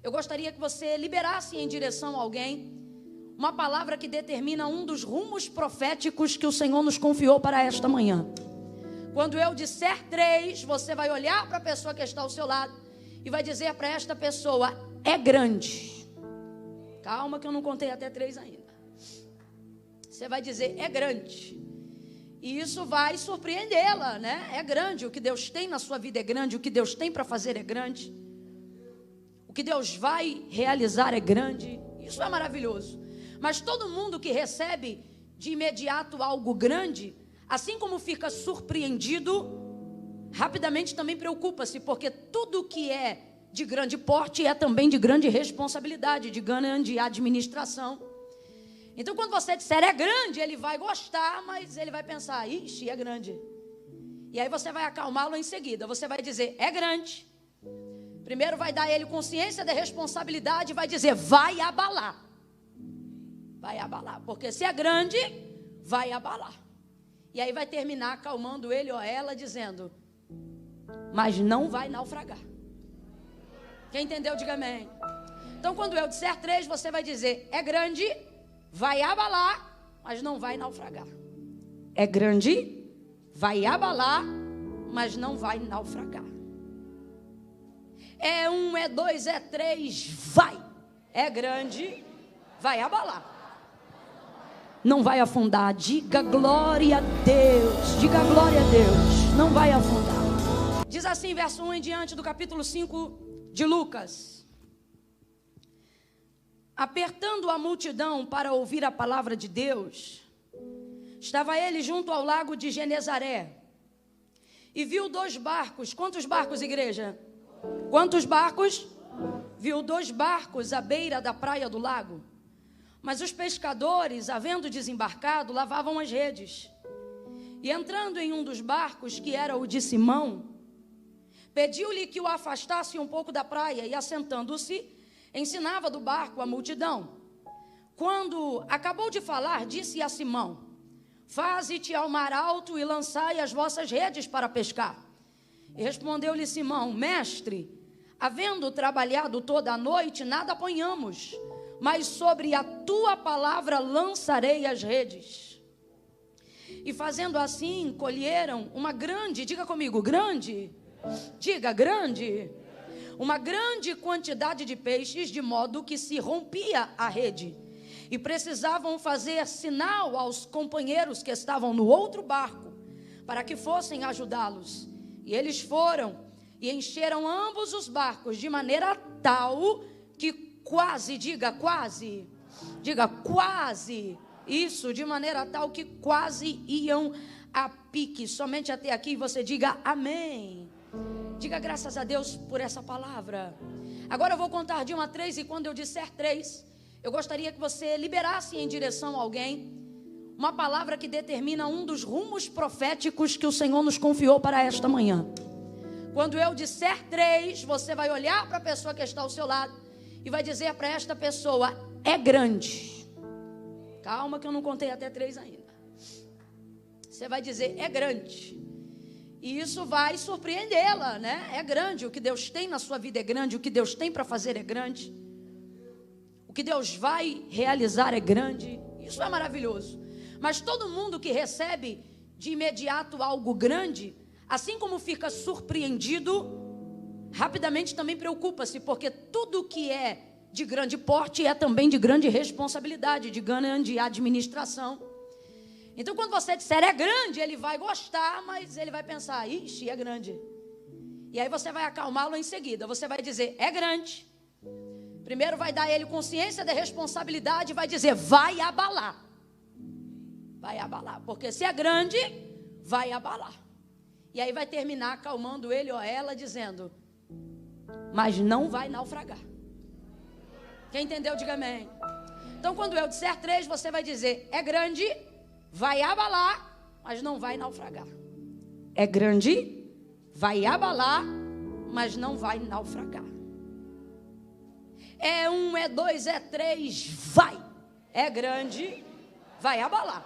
eu gostaria que você liberasse em direção a alguém uma palavra que determina um dos rumos proféticos que o Senhor nos confiou para esta manhã. Quando eu disser 3, você vai olhar para a pessoa que está ao seu lado e vai dizer para esta pessoa: é grande. Calma que eu não contei até 3 ainda. Você vai dizer: é grande. E isso vai surpreendê-la, né? É grande. O que Deus tem na sua vida é grande. O que Deus tem para fazer é grande. O que Deus vai realizar é grande. Isso é maravilhoso. Mas todo mundo que recebe de imediato algo grande, assim como fica surpreendido, rapidamente também preocupa-se, porque tudo que é de grande porte é também de grande responsabilidade, de grande administração. Então, quando você disser é grande, ele vai gostar, mas ele vai pensar: ixi, é grande. E aí você vai acalmá-lo em seguida. Você vai dizer: é grande. Primeiro vai dar a ele consciência da responsabilidade e vai dizer: vai abalar. Vai abalar, porque se é grande, vai abalar. E aí vai terminar acalmando ele ou ela, dizendo: mas não vai naufragar. Quem entendeu, diga amém. Então, quando eu disser 3, você vai dizer: é grande, vai abalar, mas não vai naufragar. É grande, vai abalar, mas não vai naufragar. É 1, é 2, é 3, vai. É grande, vai abalar, não vai afundar. Diga glória a Deus. Diga glória a Deus. Não vai afundar. Diz assim, verso 1 em diante do capítulo 5 de Lucas: apertando a multidão para ouvir a palavra de Deus, estava ele junto ao lago de Genezaré e viu 2 barcos. Quantos barcos, igreja? Quantos barcos? Viu 2 barcos à beira da praia do lago. Mas os pescadores, havendo desembarcado, lavavam as redes. E entrando em um dos barcos, que era o de Simão, pediu-lhe que o afastasse um pouco da praia, e assentando-se, ensinava do barco a multidão. Quando acabou de falar, disse a Simão: faze-te ao mar alto e lançai as vossas redes para pescar. E respondeu-lhe Simão: mestre, havendo trabalhado toda a noite, nada apanhamos, mas sobre a tua palavra lançarei as redes. E fazendo assim, colheram uma grande, diga comigo, grande, diga grande, uma grande quantidade de peixes, de modo que se rompia a rede. E precisavam fazer sinal aos companheiros que estavam no outro barco, para que fossem ajudá-los. E eles foram e encheram ambos os barcos, de maneira tal que quase, diga quase, isso, de maneira tal que quase iam a pique. Somente até aqui você diga amém. Diga graças a Deus por essa palavra. Agora eu vou contar de 1 a 3, e quando eu disser 3, eu gostaria que você liberasse em direção a alguém uma palavra que determina um dos rumos proféticos que o Senhor nos confiou para esta manhã. Quando eu disser 3, você vai olhar para a pessoa que está ao seu lado e vai dizer para esta pessoa: é grande. Calma que eu não contei até 3 ainda. Você vai dizer: é grande. E isso vai surpreendê-la, né? É grande. O que Deus tem na sua vida é grande. O que Deus tem para fazer é grande. O que Deus vai realizar é grande. Isso é maravilhoso. Mas todo mundo que recebe de imediato algo grande, assim como fica surpreendido, rapidamente também preocupa-se, porque tudo que é de grande porte é também de grande responsabilidade, de grande administração. Então, quando você disser é grande, ele vai gostar, mas ele vai pensar: ixi, é grande. E aí você vai acalmá-lo em seguida. Você vai dizer: é grande. Primeiro vai dar a ele consciência da responsabilidade e vai dizer: vai abalar. Vai abalar, porque se é grande, vai abalar. E aí vai terminar acalmando ele ou ela, dizendo: mas não vai naufragar. Quem entendeu, diga amém. Então, quando eu disser 3, você vai dizer: é grande, vai abalar, mas não vai naufragar. É grande, vai abalar, mas não vai naufragar. É 1, é 2, é 3, vai. É grande, vai abalar,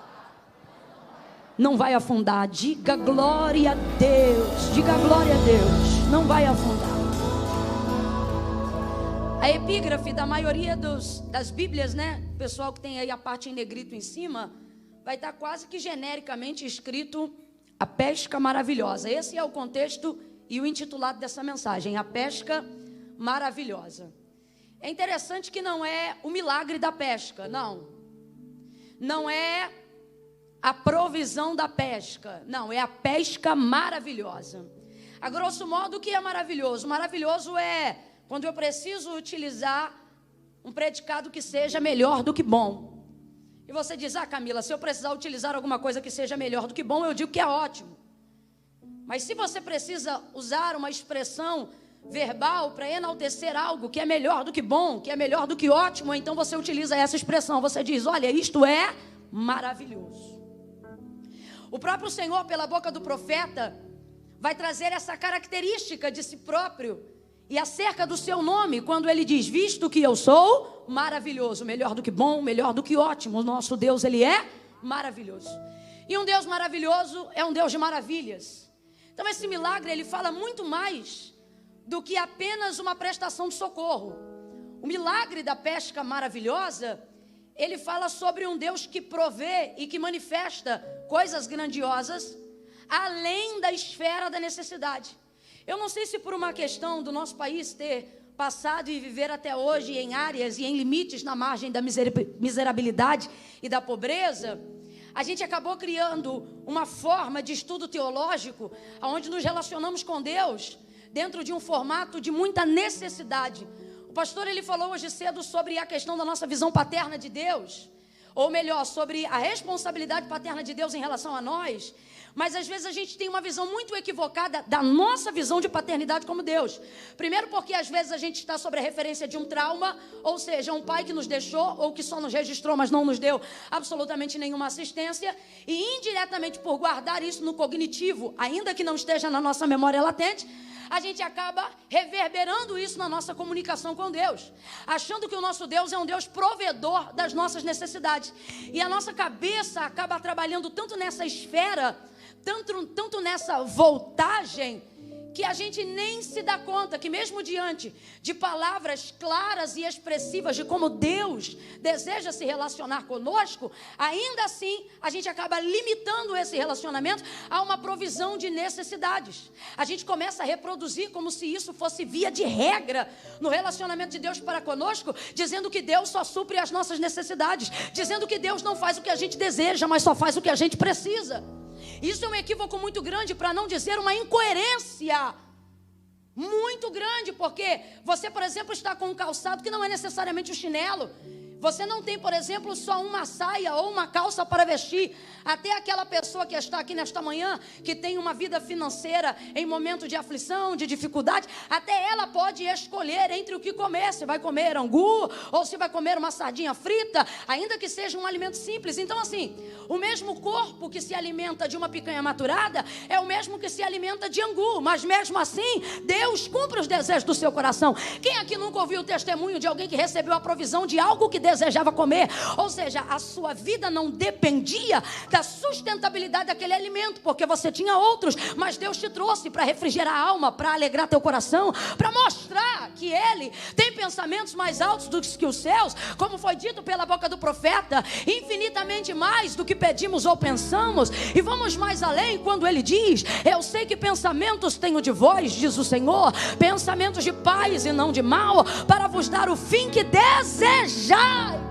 não vai afundar. Diga glória a Deus. Diga glória a Deus. Não vai afundar. A epígrafe da maioria das Bíblias, né? O pessoal que tem aí a parte em negrito em cima, vai estar quase que genericamente escrito a pesca maravilhosa. Esse é o contexto e o intitulado dessa mensagem, a pesca maravilhosa. É interessante que não é o milagre da pesca, não é a provisão da pesca, não, é a pesca maravilhosa. A grosso modo, o que é maravilhoso? Maravilhoso é quando eu preciso utilizar um predicado que seja melhor do que bom. E você diz, Camila, se eu precisar utilizar alguma coisa que seja melhor do que bom, eu digo que é ótimo. Mas se você precisa usar uma expressão verbal para enaltecer algo que é melhor do que bom, que é melhor do que ótimo, então você utiliza essa expressão. Você diz, olha, isto é maravilhoso. O próprio Senhor, pela boca do profeta, vai trazer essa característica de si próprio e acerca do seu nome, quando ele diz, visto que eu sou maravilhoso, melhor do que bom, melhor do que ótimo. O nosso Deus, ele é maravilhoso. E um Deus maravilhoso é um Deus de maravilhas. Então esse milagre, ele fala muito mais do que apenas uma prestação de socorro. O milagre da pesca maravilhosa, ele fala sobre um Deus que provê e que manifesta coisas grandiosas além da esfera da necessidade. Eu não sei se por uma questão do nosso país ter passado e viver até hoje em áreas e em limites na margem da miserabilidade e da pobreza, a gente acabou criando uma forma de estudo teológico onde nos relacionamos com Deus dentro de um formato de muita necessidade. O pastor, ele falou hoje cedo sobre a questão da nossa visão paterna de Deus, ou melhor, sobre a responsabilidade paterna de Deus em relação a nós. Mas às vezes a gente tem uma visão muito equivocada da nossa visão de paternidade como Deus. Primeiro porque às vezes a gente está sobre a referência de um trauma, ou seja, um pai que nos deixou ou que só nos registrou, mas não nos deu absolutamente nenhuma assistência. E indiretamente por guardar isso no cognitivo, ainda que não esteja na nossa memória latente, a gente acaba reverberando isso na nossa comunicação com Deus, achando que o nosso Deus é um Deus provedor das nossas necessidades. E a nossa cabeça acaba trabalhando tanto nessa esfera, tanto nessa voltagem, que a gente nem se dá conta que mesmo diante de palavras claras e expressivas de como Deus deseja se relacionar conosco, ainda assim a gente acaba limitando esse relacionamento a uma provisão de necessidades. A gente começa a reproduzir como se isso fosse via de regra no relacionamento de Deus para conosco, dizendo que Deus só supre as nossas necessidades, dizendo que Deus não faz o que a gente deseja, mas só faz o que a gente precisa. Isso é um equívoco muito grande, para não dizer uma incoerência muito grande, porque você, por exemplo, está com um calçado que não é necessariamente um chinelo. Você não tem, por exemplo, só uma saia ou uma calça para vestir. Até aquela pessoa que está aqui nesta manhã, que tem uma vida financeira em momento de aflição, de dificuldade, até ela pode escolher entre o que comer. Se vai comer angu ou se vai comer uma sardinha frita, ainda que seja um alimento simples. Então assim, o mesmo corpo que se alimenta de uma picanha maturada é o mesmo que se alimenta de angu. Mas mesmo assim, Deus cumpre os desejos do seu coração. Quem aqui nunca ouviu o testemunho de alguém que recebeu a provisão de algo que desejava comer? Ou seja, a sua vida não dependia da sustentabilidade daquele alimento, porque você tinha outros, mas Deus te trouxe para refrigerar a alma, para alegrar teu coração, para mostrar que Ele tem pensamentos mais altos do que os céus, como foi dito pela boca do profeta, infinitamente mais do que pedimos ou pensamos. E vamos mais além quando Ele diz: eu sei que pensamentos tenho de vós, diz o Senhor, pensamentos de paz e não de mal, para vos dar o fim que desejais.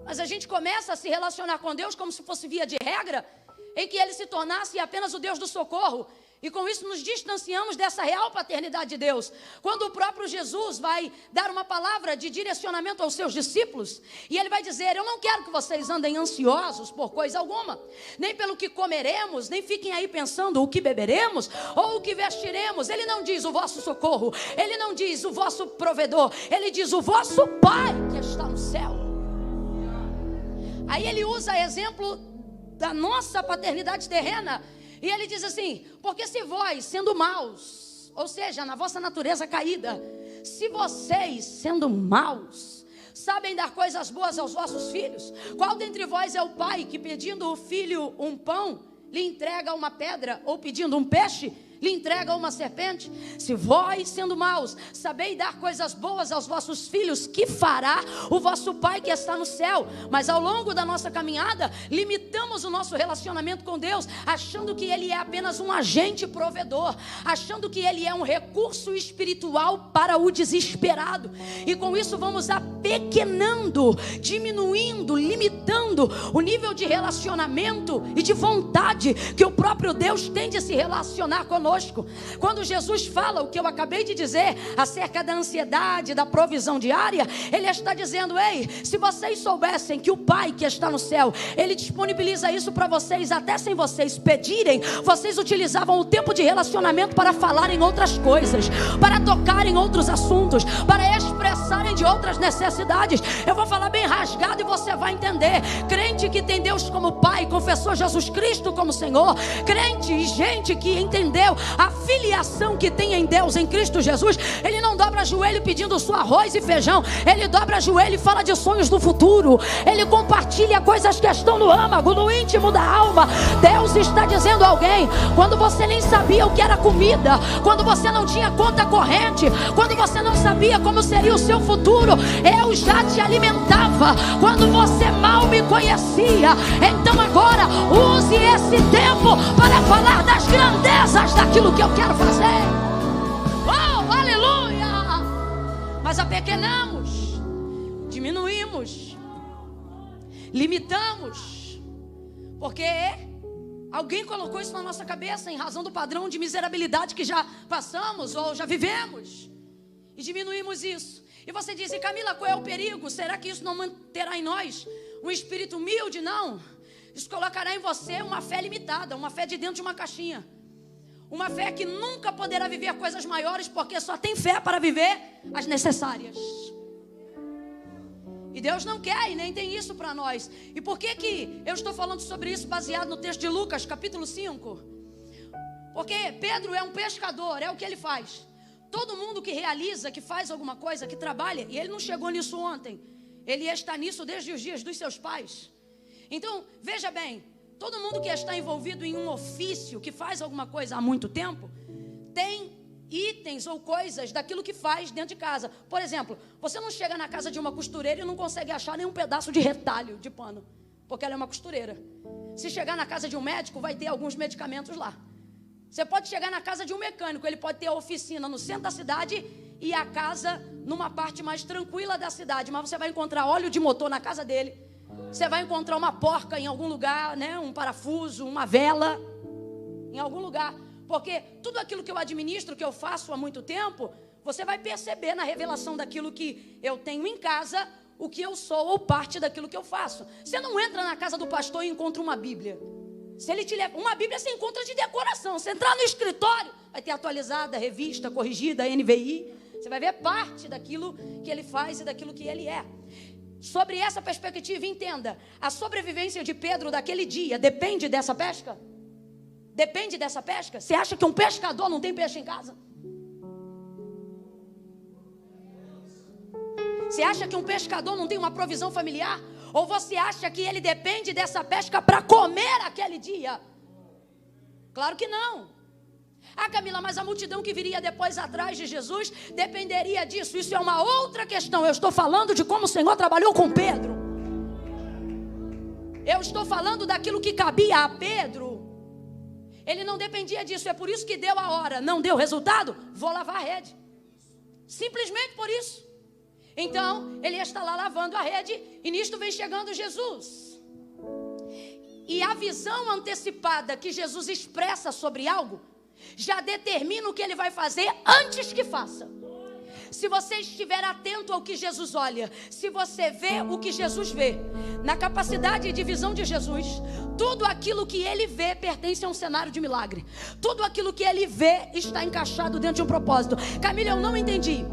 Mas a gente começa a se relacionar com Deus como se fosse via de regra, em que Ele se tornasse apenas o Deus do socorro. E com isso nos distanciamos dessa real paternidade de Deus. Quando o próprio Jesus vai dar uma palavra de direcionamento aos seus discípulos, e Ele vai dizer: eu não quero que vocês andem ansiosos por coisa alguma, nem pelo que comeremos, nem fiquem aí pensando o que beberemos ou o que vestiremos. Ele não diz o vosso socorro, Ele não diz o vosso provedor, Ele diz o vosso Pai que está no céu. Aí Ele usa exemplo da nossa paternidade terrena, e Ele diz assim: porque se vós, sendo maus, ou seja, na vossa natureza caída, se vocês, sendo maus, sabem dar coisas boas aos vossos filhos, qual dentre vós é o pai que, pedindo o filho um pão, lhe entrega uma pedra, ou pedindo um peixe, lhe entrega uma serpente? Se vós, sendo maus, sabeis dar coisas boas aos vossos filhos, que fará o vosso Pai que está no céu? Mas ao longo da nossa caminhada, limitamos o nosso relacionamento com Deus, achando que Ele é apenas um agente provedor, achando que Ele é um recurso espiritual para o desesperado, e com isso vamos apequenando, diminuindo, limitando o nível de relacionamento e de vontade que o próprio Deus tem de se relacionar conosco. Quando Jesus fala o que eu acabei de dizer acerca da ansiedade, da provisão diária, Ele está dizendo: ei, se vocês soubessem que o Pai que está no céu, Ele disponibiliza isso para vocês até sem vocês pedirem, vocês utilizavam o tempo de relacionamento para falar em outras coisas, para tocar em outros assuntos, para expressarem de outras necessidades. Eu vou falar bem rasgado e você vai entender. Crente que tem Deus como Pai, confessou Jesus Cristo como Senhor, crente e gente que entendeu a filiação que tem em Deus, em Cristo Jesus, ele não dobra joelho pedindo só arroz e feijão, ele dobra joelho e fala de sonhos do futuro, ele compartilha coisas que estão no âmago, no íntimo da alma. Deus está dizendo a alguém: quando você nem sabia o que era comida, quando você não tinha conta corrente, quando você não sabia como seria o seu futuro, eu já te alimentava, quando você mal me conhecia. Então agora use esse tempo para falar das grandezas daquilo que eu quero fazer. Oh, aleluia! Mas apequenamos, diminuímos, limitamos, porque alguém colocou isso na nossa cabeça em razão do padrão de miserabilidade que já passamos ou já vivemos, e diminuímos isso. E você diz: Camila, qual é o perigo? Será que isso não manterá em nós um espírito humilde? Não. Isso colocará em você uma fé limitada, uma fé de dentro de uma caixinha, uma fé que nunca poderá viver coisas maiores, porque só tem fé para viver as necessárias. E Deus não quer e nem tem isso para nós. E por que que eu estou falando sobre isso baseado no texto de Lucas, capítulo 5? Porque Pedro é um pescador, é o que ele faz. Todo mundo que realiza, que faz alguma coisa, que trabalha, e ele não chegou nisso ontem, ele está nisso desde os dias dos seus pais. Então, veja bem, todo mundo que está envolvido em um ofício, que faz alguma coisa há muito tempo, tem itens ou coisas daquilo que faz dentro de casa. Por exemplo, você não chega na casa de uma costureira e não consegue achar nenhum pedaço de retalho de pano, porque ela é uma costureira. Se chegar na casa de um médico, vai ter alguns medicamentos lá. Você pode chegar na casa de um mecânico, ele pode ter a oficina no centro da cidade e a casa numa parte mais tranquila da cidade, mas você vai encontrar óleo de motor na casa dele, você vai encontrar uma porca em algum lugar, né? Um parafuso, uma vela em algum lugar, porque tudo aquilo que eu administro, que eu faço há muito tempo, você vai perceber na revelação daquilo que eu tenho em casa, o que eu sou ou parte daquilo que eu faço. Você não entra na casa do pastor e encontra uma Bíblia. Se ele te leva, uma Bíblia você encontra de decoração. Você entrar no escritório, vai ter atualizada, revista, corrigida, NVI. Você vai ver parte daquilo que ele faz e daquilo que ele é. Sobre essa perspectiva, entenda: a sobrevivência de Pedro daquele dia depende dessa pesca? Depende dessa pesca? Você acha que um pescador não tem peixe em casa? Você acha que um pescador não tem uma provisão familiar? Ou você acha que ele depende dessa pesca para comer aquele dia? Claro que não. Ah, Camila, mas a multidão que viria depois atrás de Jesus dependeria disso. Isso é uma outra questão. Eu estou falando de como o Senhor trabalhou com Pedro. Eu estou falando daquilo que cabia a Pedro. Ele não dependia disso. É por isso que deu a hora. Não deu resultado? Vou lavar a rede. Simplesmente por isso. Então, ele está lá lavando a rede e nisto vem chegando Jesus. E a visão antecipada que Jesus expressa sobre algo já determina o que ele vai fazer antes que faça. Se você estiver atento ao que Jesus olha, se você vê o que Jesus vê, na capacidade de visão de Jesus, tudo aquilo que ele vê pertence a um cenário de milagre. Tudo aquilo que ele vê está encaixado dentro de um propósito. Camila, eu não entendi.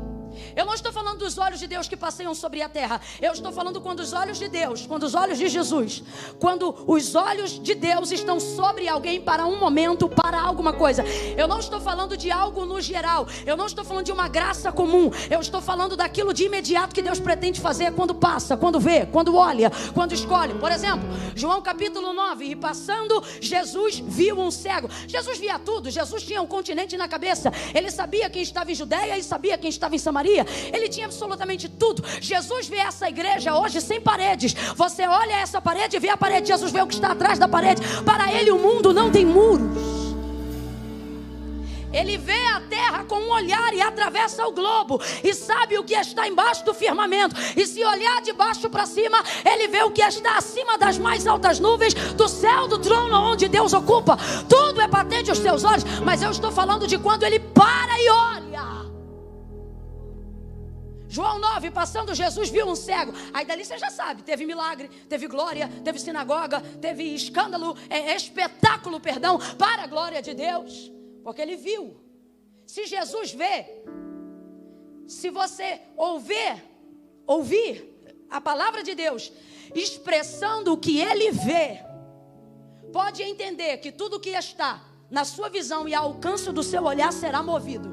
Eu não estou falando dos olhos de Deus que passeiam sobre a terra. Eu estou falando quando os olhos de Deus, quando os olhos de Jesus, quando os olhos de Deus estão sobre alguém para um momento, para alguma coisa. Eu não estou falando de algo no geral. Eu não estou falando de uma graça comum. Eu estou falando daquilo de imediato que Deus pretende fazer quando passa, quando vê, quando olha, quando escolhe. Por exemplo, João capítulo 9. E passando, Jesus viu um cego. Jesus via tudo. Jesus tinha um continente na cabeça. Ele sabia quem estava em Judeia e sabia quem estava em Samaria. Ele tinha absolutamente tudo. Jesus vê essa igreja hoje sem paredes. Você olha essa parede e vê a parede. Jesus vê o que está atrás da parede. Para ele o mundo não tem muros. Ele vê a terra com um olhar e atravessa o globo e sabe o que está embaixo do firmamento. E se olhar de baixo para cima, ele vê o que está acima das mais altas nuvens do céu, do trono onde Deus ocupa. Tudo é patente aos seus olhos. Mas eu estou falando de quando ele para e olha. João 9, passando, Jesus viu um cego. Aí dali você já sabe, teve milagre, teve glória, teve sinagoga, teve escândalo, espetáculo, perdão, para a glória de Deus. Porque ele viu. Se Jesus vê, se você ouvir a palavra de Deus expressando o que ele vê, pode entender que tudo que está na sua visão e ao alcance do seu olhar será movido.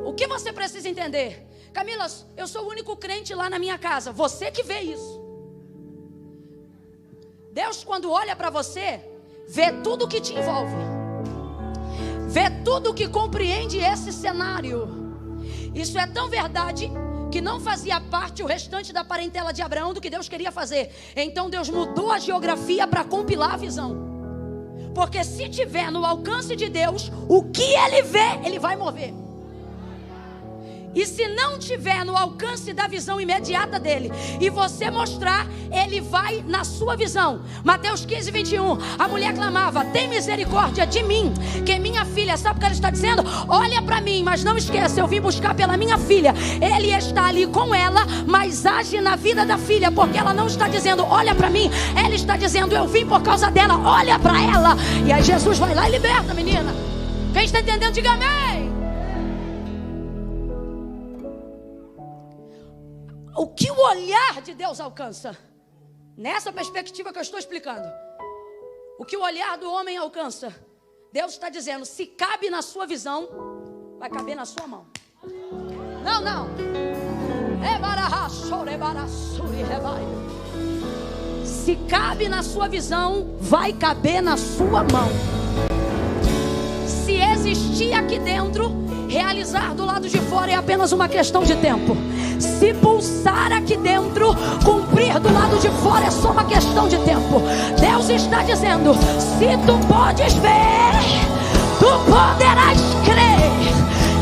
O que você precisa entender? Camila, eu sou o único crente lá na minha casa. Você que vê isso. Deus, quando olha para você, vê tudo que te envolve. Vê tudo que compreende esse cenário. Isso é tão verdade que não fazia parte o restante da parentela de Abraão do que Deus queria fazer. Então Deus mudou a geografia para compilar a visão. Porque se tiver no alcance de Deus, o que ele vê, ele vai mover. E se não tiver no alcance da visão imediata dele, e você mostrar, ele vai na sua visão. Mateus 15, 21. A mulher clamava: tem misericórdia de mim, que minha filha, sabe o que ela está dizendo? Olha para mim, mas não esqueça, eu vim buscar pela minha filha. Ele está ali com ela, mas age na vida da filha, porque ela não está dizendo olha para mim, ela está dizendo eu vim por causa dela, olha para ela. E aí Jesus vai lá e liberta a menina. Quem está entendendo, diga amém. O que o olhar de Deus alcança, nessa perspectiva que eu estou explicando, o que o olhar do homem alcança, Deus está dizendo, se cabe na sua visão, vai caber na sua mão. Não. Se cabe na sua visão, vai caber na sua mão. Se existir aqui dentro, realizar do lado de fora é apenas uma questão de tempo. Se pulsar aqui dentro, cumprir do lado de fora é só uma questão de tempo. Deus está dizendo, se tu podes ver, tu poderás crer.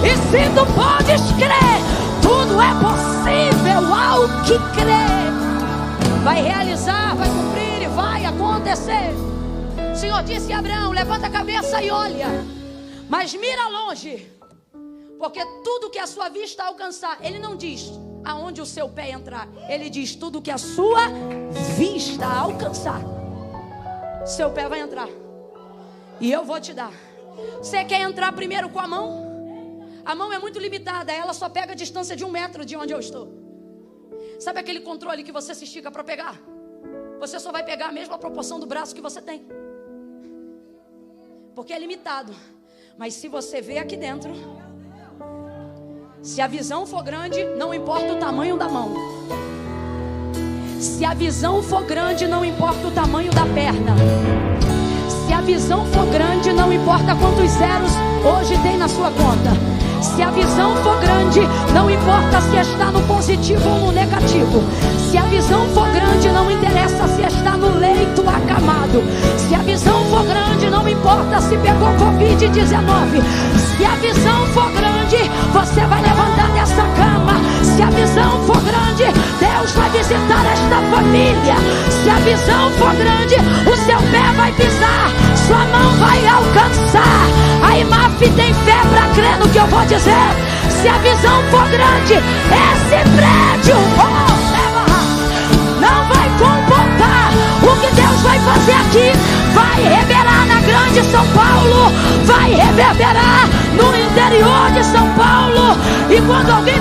E se tu podes crer, tudo é possível ao que crê. Vai realizar, vai cumprir e vai acontecer. O Senhor disse a Abraão, levanta a cabeça e olha, mas mira longe. Porque tudo que a sua vista alcançar, ele não diz aonde o seu pé entrar. Ele diz tudo que a sua vista alcançar, seu pé vai entrar. E eu vou te dar. Você quer entrar primeiro com a mão? A mão é muito limitada, ela só pega a distância de 1 metro de onde eu estou. Sabe aquele controle que você se estica para pegar? Você só vai pegar a mesma proporção do braço que você tem. Porque é limitado. Mas se você vê aqui dentro, se a visão for grande, não importa o tamanho da mão. Se a visão for grande, não importa o tamanho da perna. Se a visão for grande, não importa quantos zeros hoje tem na sua conta. Se a visão for grande, não importa se está no positivo ou no negativo. Se a visão for grande, não interessa se está no leito acamado. Se a visão for grande, não importa se pegou Covid-19. Se a visão for grande, você vai levantar dessa cama. Se a visão for grande, Deus vai visitar esta família. Se a visão for grande, o seu pé vai pisar, sua mão vai alcançar. A IMAF tem fé para crer no que eu vou dizer. Se a visão for grande, esse prédio não vai comportar o que Deus vai fazer aqui. Vai reverberar na grande São Paulo, vai reverberar no interior de São Paulo. E quando alguém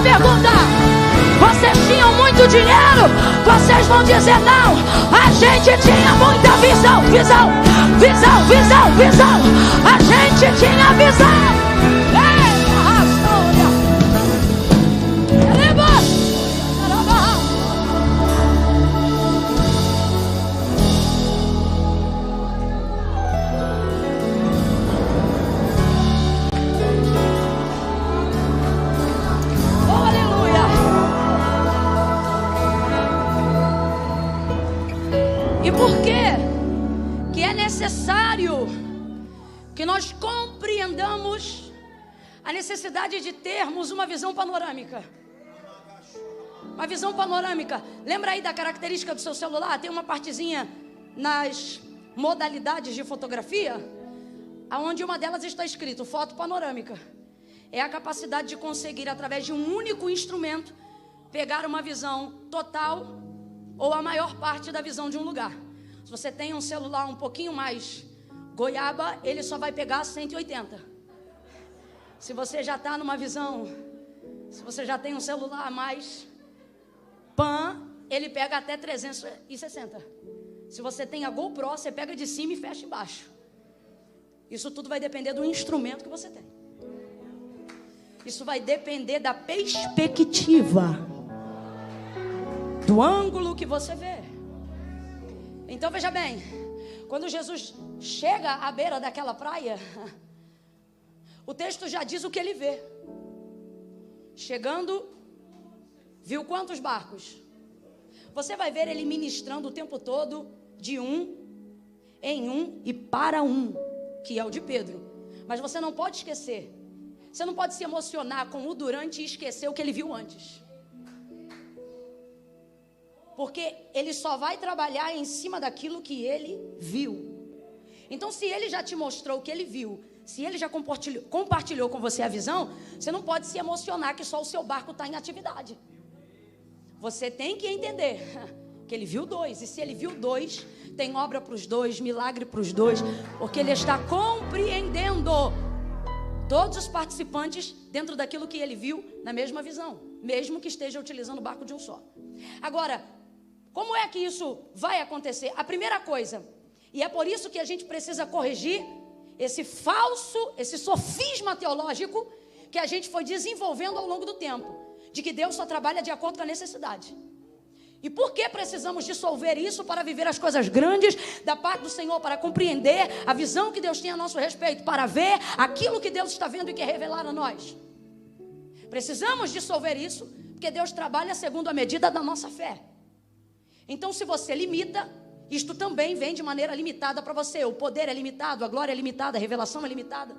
dinheiro, vocês vão dizer não. A gente tinha muita visão. A gente tinha visão. E por quê? Que é necessário que nós compreendamos a necessidade de termos uma visão panorâmica. Uma visão panorâmica. Lembra aí da característica do seu celular? Tem uma partezinha nas modalidades de fotografia, aonde uma delas está escrito foto panorâmica. É a capacidade de conseguir, através de um único instrumento, pegar uma visão total ou a maior parte da visão de um lugar. Se você tem um celular um pouquinho mais goiaba, ele só vai pegar 180. Se você já está numa visão, se você já tem um celular mais pan, ele pega até 360. Se você tem a GoPro, você pega de cima e fecha embaixo. Isso tudo vai depender do instrumento que você tem. Isso vai depender da perspectiva, do ângulo que você vê. Então veja bem, quando Jesus chega à beira daquela praia, o texto já diz o que ele vê. Chegando, viu quantos barcos? Você vai ver ele ministrando o tempo todo de um em um e para um, que é o de Pedro. Mas você não pode esquecer, você não pode se emocionar com o durante e esquecer o que ele viu antes. Porque ele só vai trabalhar em cima daquilo que ele viu. Então, se ele já te mostrou o que ele viu, se ele já compartilhou com você a visão, você não pode se emocionar que só o seu barco está em atividade. Você tem que entender que ele viu dois. E se ele viu dois, tem obra para os dois, milagre para os dois. Porque ele está compreendendo todos os participantes dentro daquilo que ele viu na mesma visão, mesmo que esteja utilizando o barco de um só. Agora, como é que isso vai acontecer? A primeira coisa, e é por isso que a gente precisa corrigir esse sofisma teológico que a gente foi desenvolvendo ao longo do tempo, de que Deus só trabalha de acordo com a necessidade. E por que precisamos dissolver isso para viver as coisas grandes da parte do Senhor, para compreender a visão que Deus tem a nosso respeito, para ver aquilo que Deus está vendo e quer revelar a nós? Precisamos dissolver isso, porque Deus trabalha segundo a medida da nossa fé. Então, se você limita, isto também vem de maneira limitada para você. O poder é limitado, a glória é limitada, a revelação é limitada.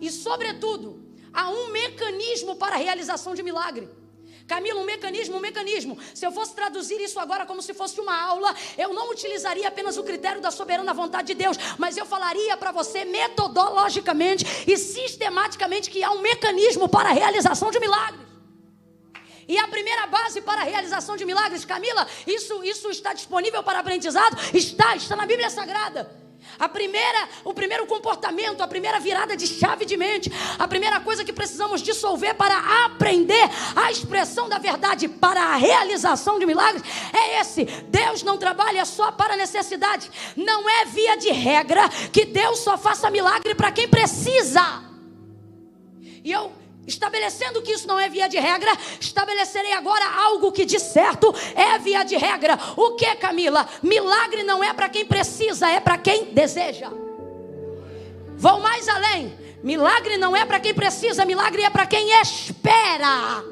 E, sobretudo, há um mecanismo para a realização de milagre. Camila, um mecanismo. Se eu fosse traduzir isso agora como se fosse uma aula, eu não utilizaria apenas o critério da soberana vontade de Deus, mas eu falaria para você metodologicamente e sistematicamente que há um mecanismo para a realização de milagres. E a primeira base para a realização de milagres, Camila, isso está disponível para aprendizado? Está na Bíblia Sagrada. O primeiro comportamento, a primeira virada de chave de mente, a primeira coisa que precisamos dissolver para aprender a expressão da verdade para a realização de milagres é esse: Deus não trabalha só para a necessidade. Não é via de regra que Deus só faça milagre para quem precisa. E eu, estabelecendo que isso não é via de regra, estabelecerei agora algo que de certo é via de regra. O que, Camila? Milagre não é para quem precisa, é para quem deseja. Vou mais além. Milagre não é para quem precisa, milagre é para quem espera.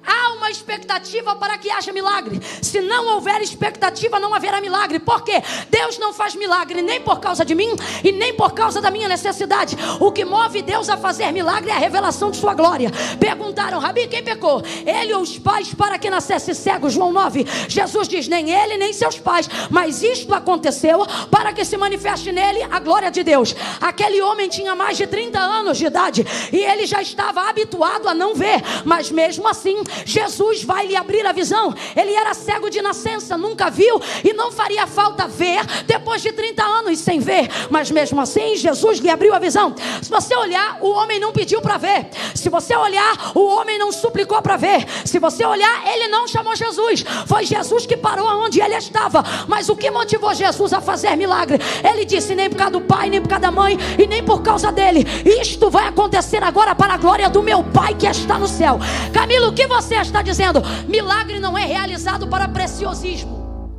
Há uma expectativa para que haja milagre. Se não houver expectativa, não haverá milagre. Por quê? Deus não faz milagre nem por causa de mim e nem por causa da minha necessidade. O que move Deus a fazer milagre é a revelação de sua glória. Perguntaram: Rabi, quem pecou? Ele ou os pais para que nascesse cego? João 9. Jesus diz: nem ele nem seus pais, mas isto aconteceu para que se manifeste nele a glória de Deus. Aquele homem tinha mais de 30 anos de idade e ele já estava habituado a não ver, mas mesmo assim Jesus vai lhe abrir a visão. Ele era cego de nascença, nunca viu, e não faria falta ver depois de 30 anos sem ver, mas mesmo assim Jesus lhe abriu a visão. Se você olhar, o homem não pediu para ver. Se você olhar, o homem não suplicou para ver. Se você olhar, ele não chamou Jesus. Foi Jesus que parou onde ele estava. Mas o que motivou Jesus a fazer milagre? Ele disse: nem por causa do pai, nem por causa da mãe, e nem por causa dele. Isto vai acontecer agora para a glória do meu Pai que está no céu. Camilo, o que você está dizendo? Milagre não é realizado para preciosismo,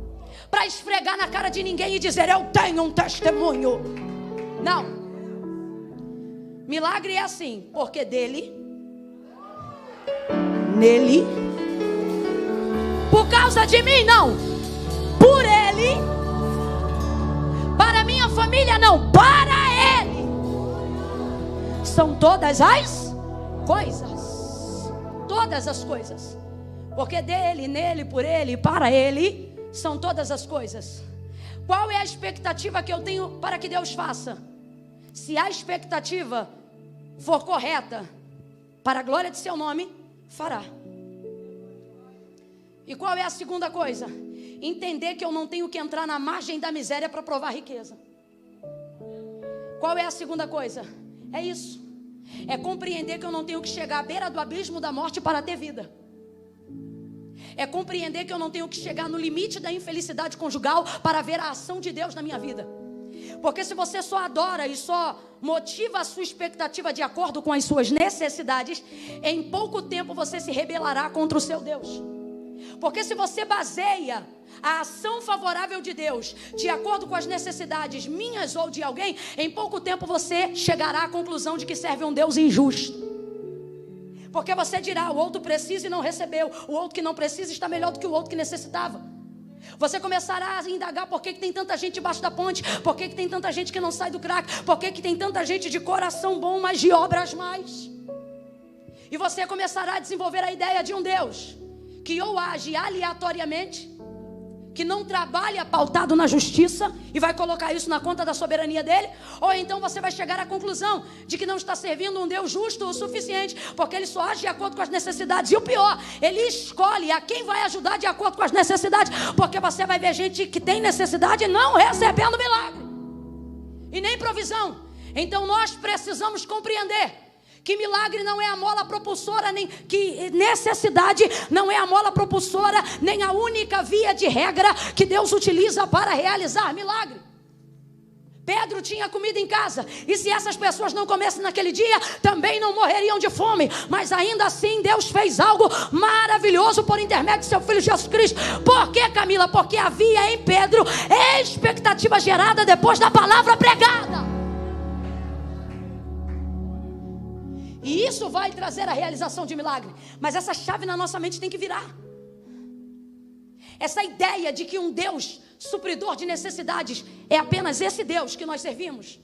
para esfregar na cara de ninguém e dizer: eu tenho um testemunho. Não. Milagre é assim, porque dele, nele, por causa de mim não, por ele, para minha família não, para ele. São todas as coisas, todas as coisas, porque dele, nele, por ele, para ele, são todas as coisas. Qual é a expectativa que eu tenho para que Deus faça? Se a expectativa for correta, para a glória de seu nome, fará. E qual é a segunda coisa? Entender que eu não tenho que entrar na margem da miséria para provar riqueza. Qual é a segunda coisa? É isso. É compreender que eu não tenho que chegar à beira do abismo da morte para ter vida. É compreender que eu não tenho que chegar no limite da infelicidade conjugal para ver a ação de Deus na minha vida. Porque se você só adora e só motiva a sua expectativa de acordo com as suas necessidades, em pouco tempo você se rebelará contra o seu Deus. Porque se você baseia a ação favorável de Deus de acordo com as necessidades minhas ou de alguém, em pouco tempo você chegará à conclusão de que serve um Deus injusto. Porque você dirá: o outro precisa e não recebeu, o outro que não precisa está melhor do que o outro que necessitava. Você começará a indagar: por que tem tanta gente debaixo da ponte? Por que tem tanta gente que não sai do crack? Por que tem tanta gente de coração bom, mas de obras mais? E você começará a desenvolver a ideia de um Deus que ou age aleatoriamente, que não trabalha pautado na justiça e vai colocar isso na conta da soberania dele, ou então você vai chegar à conclusão de que não está servindo um Deus justo o suficiente, porque ele só age de acordo com as necessidades. E o pior, ele escolhe a quem vai ajudar de acordo com as necessidades, porque você vai ver gente que tem necessidade não recebendo milagre e nem provisão. Então nós precisamos compreender que milagre não é a mola propulsora, nem que necessidade não é a mola propulsora, nem a única via de regra que Deus utiliza para realizar milagre. Pedro tinha comida em casa, e se essas pessoas não comessem naquele dia, também não morreriam de fome. Mas ainda assim Deus fez algo maravilhoso por intermédio de seu Filho Jesus Cristo. Por quê, Camila? Porque havia em Pedro expectativa gerada depois da palavra pregada. E isso vai trazer a realização de milagre. Mas essa chave na nossa mente tem que virar. Essa ideia de que um Deus supridor de necessidades é apenas esse Deus que nós servimos.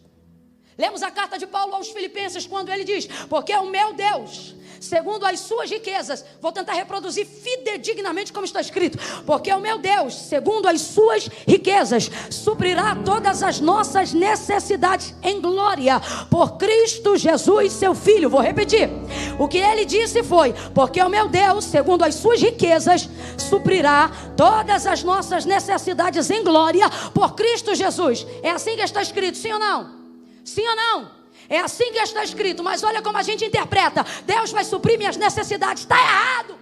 Lemos a carta de Paulo aos Filipenses, quando ele diz: porque o meu Deus, segundo as suas riquezas, vou tentar reproduzir fidedignamente como está escrito: porque o meu Deus, segundo as suas riquezas, suprirá todas as nossas necessidades em glória, por Cristo Jesus, seu Filho. Vou repetir, o que ele disse foi: porque o meu Deus, segundo as suas riquezas, suprirá todas as nossas necessidades em glória, por Cristo Jesus. É assim que está escrito, sim ou não? Sim ou não? É assim que está escrito. Mas olha como a gente interpreta: Deus vai suprir minhas necessidades. Está errado.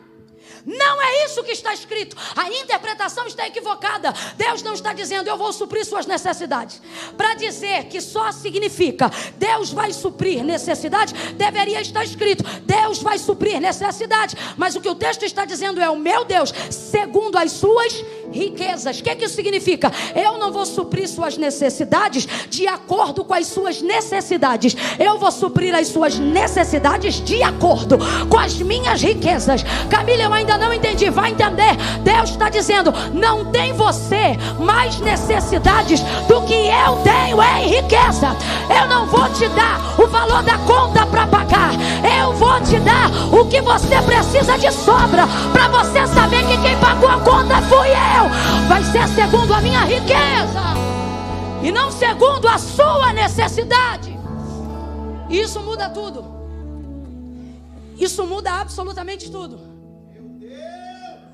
Não é isso que está escrito. A interpretação está equivocada. Deus não está dizendo: eu vou suprir suas necessidades. Para dizer que só significa Deus vai suprir necessidades, deveria estar escrito: Deus vai suprir necessidades. Mas o que o texto está dizendo é: o meu Deus, segundo as suas riquezas. O que isso significa? Eu não vou suprir suas necessidades de acordo com as suas necessidades. Eu vou suprir as suas necessidades de acordo com as minhas riquezas. Camila, eu ainda não entendi. Vai entender. Deus está dizendo: não tem você mais necessidades do que eu tenho em riqueza. Eu não vou te dar o valor da conta para pagar. Eu vou te dar o que você precisa de sobra, para você saber que quem pagou a conta fui eu. Vai ser segundo a minha riqueza e não segundo a sua necessidade. Isso muda tudo. Isso muda absolutamente tudo.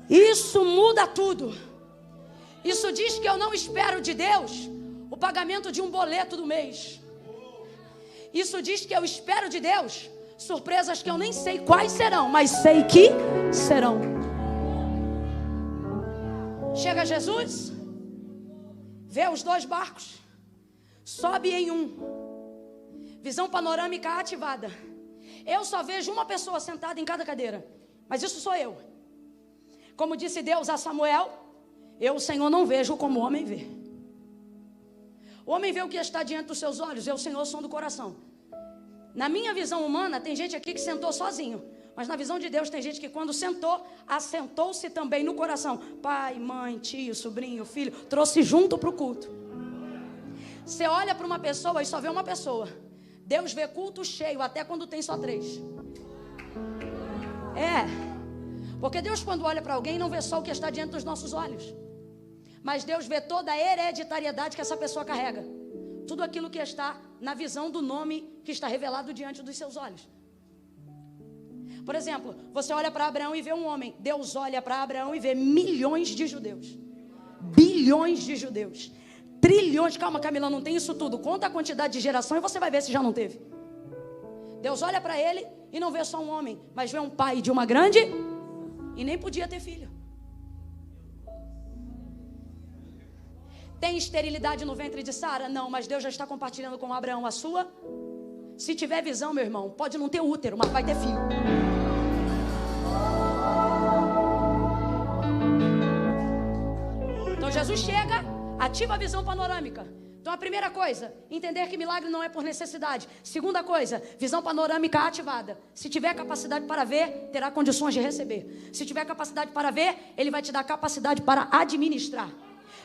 Isso muda tudo. Isso diz que eu não espero de Deus o pagamento de um boleto do mês. Isso diz que eu espero de Deus surpresas que eu nem sei quais serão, mas sei que serão. Chega Jesus, vê os 2 barcos, sobe em um, visão panorâmica ativada. Eu só vejo uma pessoa sentada em cada cadeira, mas isso sou eu. Como disse Deus a Samuel, eu, o Senhor, não vejo como o homem vê. O homem vê o que está diante dos seus olhos, eu, o Senhor, som do coração. Na minha visão humana, tem gente aqui que sentou sozinho, mas na visão de Deus tem gente que quando sentou, assentou-se também no coração. Pai, mãe, tio, sobrinho, filho, trouxe junto para o culto. Você olha para uma pessoa e só vê uma pessoa. Deus vê culto cheio até quando tem só 3. Porque Deus, quando olha para alguém, não vê só o que está diante dos nossos olhos, mas Deus vê toda a hereditariedade que essa pessoa carrega. Tudo aquilo que está na visão do nome que está revelado diante dos seus olhos. Por exemplo, você olha para Abraão e vê um homem. Deus olha para Abraão e vê milhões de judeus, bilhões de judeus, trilhões. Calma, Camila, não tem isso tudo. Conta a quantidade de geração e você vai ver se já não teve. Deus olha para ele e não vê só um homem, mas vê um pai de uma grande e nem podia ter filho. Tem esterilidade no ventre de Sara? Não, mas Deus já está compartilhando com Abraão a sua. Se tiver visão, meu irmão, pode não ter útero, mas vai ter filho. Então Jesus chega, ativa a visão panorâmica. Então a primeira coisa, entender que milagre não é por necessidade. Segunda coisa, visão panorâmica ativada. Se tiver capacidade para ver, terá condições de receber. Se tiver capacidade para ver, Ele vai te dar capacidade para administrar.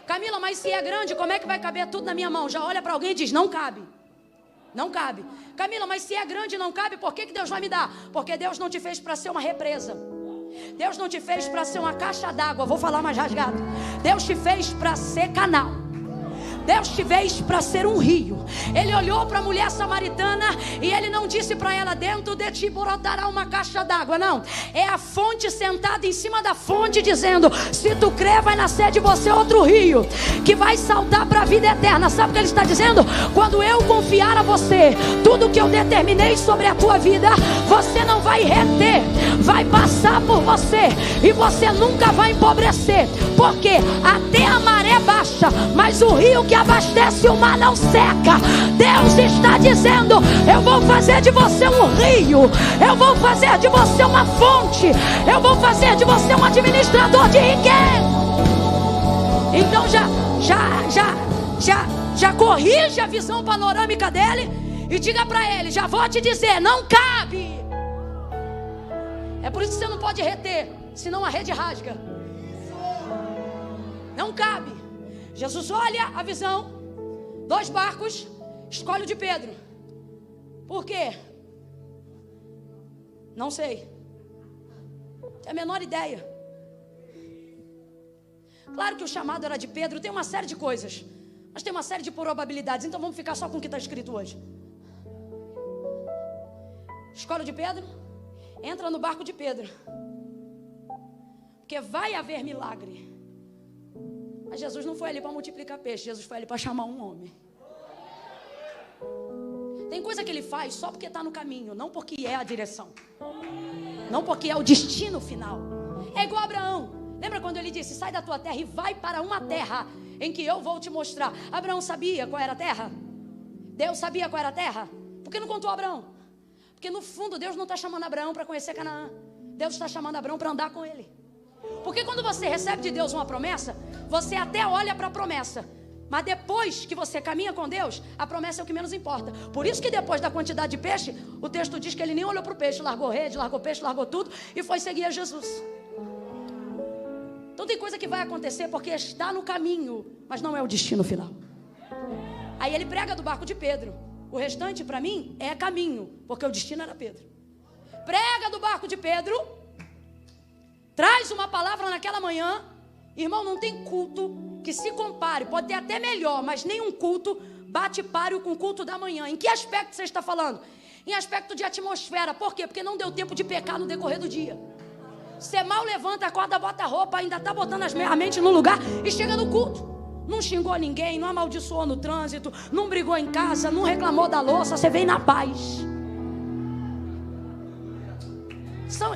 Camila, mas se é grande, como é que vai caber tudo na minha mão? Já olha para alguém e diz, não cabe. Não cabe. Camila, mas se é grande e não cabe, por que Deus vai me dar? Porque Deus não te fez para ser uma represa. Deus não te fez para ser uma caixa d'água. Vou falar mais rasgado. Deus te fez para ser canal. Deus te fez para ser um rio. Ele olhou para a mulher samaritana e Ele não disse para ela, dentro de ti brotará uma caixa d'água. Não, é a fonte sentada em cima da fonte dizendo, se tu crer vai nascer de você outro rio, que vai saltar para a vida eterna. Sabe o que Ele está dizendo? Quando eu confiar a você tudo que eu determinei sobre a tua vida, você não vai reter, vai passar por você e você nunca vai empobrecer. Porque até a maré baixa, mas o rio que abastece o mar não seca. Deus está dizendo, eu vou fazer de você um rio, eu vou fazer de você uma fonte, eu vou fazer de você um administrador de riqueza. Então já corrige a visão panorâmica dele e diga para ele, já vou te dizer, não cabe. É por isso que você não pode reter, senão a rede rasga. Não cabe. Jesus olha a visão, 2 barcos, escolhe o de Pedro. Por quê? Não sei. Tenho a menor ideia. Claro que o chamado era de Pedro, tem uma série de coisas, mas tem uma série de probabilidades. Então vamos ficar só com o que está escrito hoje. Escolhe o de Pedro, entra no barco de Pedro, porque vai haver milagre. Mas Jesus não foi ali para multiplicar peixe, Jesus foi ali para chamar um homem. Tem coisa que Ele faz só porque está no caminho, não porque é a direção, não porque é o destino final. É igual a Abraão. Lembra quando ele disse, sai da tua terra e vai para uma terra em que eu vou te mostrar. Abraão sabia qual era a terra? Deus sabia qual era a terra? Por que não contou a Abraão? Porque no fundo Deus não está chamando Abraão para conhecer Canaã. Deus está chamando Abraão para andar com ele. Porque quando você recebe de Deus uma promessa, você até olha para a promessa, mas depois que você caminha com Deus, a promessa é o que menos importa. Por isso que depois da quantidade de peixe, o texto diz que ele nem olhou para o peixe, largou rede, largou peixe, largou tudo e foi seguir a Jesus. Então tem coisa que vai acontecer porque está no caminho, mas não é o destino final. Aí ele prega do barco de Pedro. O restante para mim é caminho, porque o destino era Pedro. Prega do barco de Pedro, traz uma palavra naquela manhã. Irmão, não tem culto que se compare, pode ter até melhor, mas nenhum culto bate páreo com o culto da manhã. Em que aspecto você está falando? Em aspecto de atmosfera. Por quê? Porque não deu tempo de pecar no decorrer do dia. Você mal levanta, acorda, bota a roupa, ainda está botando a mente no lugar e chega no culto. Não xingou ninguém, não amaldiçoou no trânsito, não brigou em casa, não reclamou da louça, você vem na paz.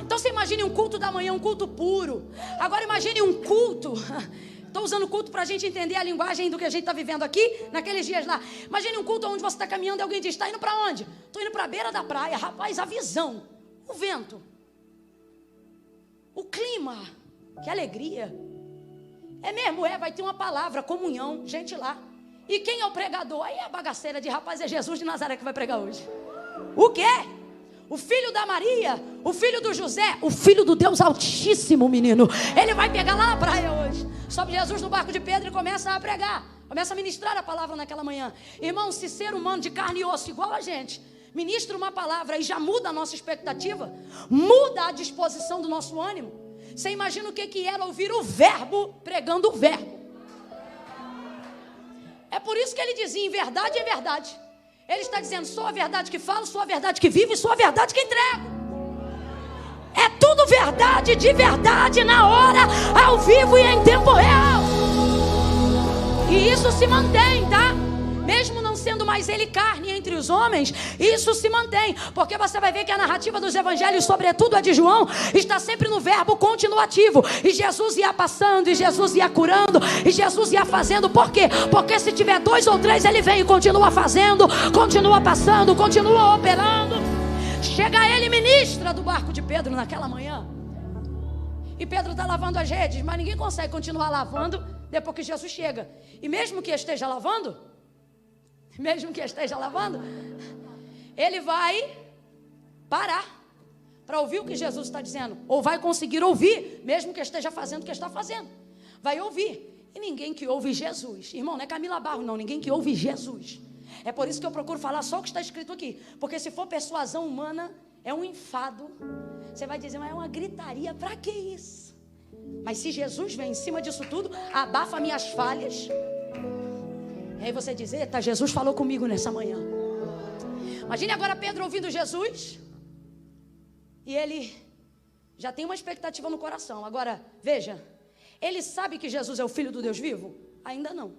Então você imagine um culto da manhã, um culto puro. Agora imagine um culto. Estou usando culto para a gente entender a linguagem do que a gente está vivendo aqui, naqueles dias lá. Imagine um culto onde você está caminhando e alguém diz, está indo para onde? Estou indo para a beira da praia. Rapaz, a visão, o vento, o clima, que alegria. É mesmo, vai ter uma palavra, comunhão, gente lá. E quem é o pregador? Aí é a bagaceira de rapaz, é Jesus de Nazaré que vai pregar hoje. O quê? O filho da Maria, o filho do José, o filho do Deus Altíssimo, menino. Ele vai pegar lá na praia hoje. Sobe Jesus no barco de Pedro e começa a pregar. Começa a ministrar a palavra naquela manhã. Irmão, se ser humano de carne e osso igual a gente ministra uma palavra e já muda a nossa expectativa, muda a disposição do nosso ânimo. Você imagina o que era ouvir o verbo pregando o verbo. É por isso que ele dizia, em verdade é verdade. Ele está dizendo, sou a verdade que falo, sou a verdade que vivo e sou a verdade que entrego. É tudo verdade, de verdade, na hora, ao vivo e em tempo real. E isso se mantém, tá? Mesmo não sendo mais ele carne entre os homens, isso se mantém. Porque você vai ver que a narrativa dos evangelhos, sobretudo a de João, está sempre no verbo continuativo. E Jesus ia passando, e Jesus ia curando, e Jesus ia fazendo. Por quê? Porque se tiver 2 ou 3, ele vem e continua fazendo, continua passando, continua operando. Chega ele, ministra do barco de Pedro naquela manhã. E Pedro está lavando as redes, mas ninguém consegue continuar lavando depois que Jesus chega. E mesmo que esteja lavando, ele vai parar para ouvir o que Jesus está dizendo. Ou vai conseguir ouvir, mesmo que esteja fazendo o que está fazendo. Vai ouvir. E ninguém que ouve Jesus, irmão, não é Camila Barros não, ninguém que ouve Jesus. É por isso que eu procuro falar só o que está escrito aqui. Porque se for persuasão humana, é um enfado. Você vai dizer, mas é uma gritaria, para que isso? Mas se Jesus vem em cima disso tudo, abafa minhas falhas. E aí você diz, eita, Jesus falou comigo nessa manhã. Imagine agora Pedro ouvindo Jesus. E ele já tem uma expectativa no coração. Agora, veja, ele sabe que Jesus é o Filho do Deus vivo? Ainda não.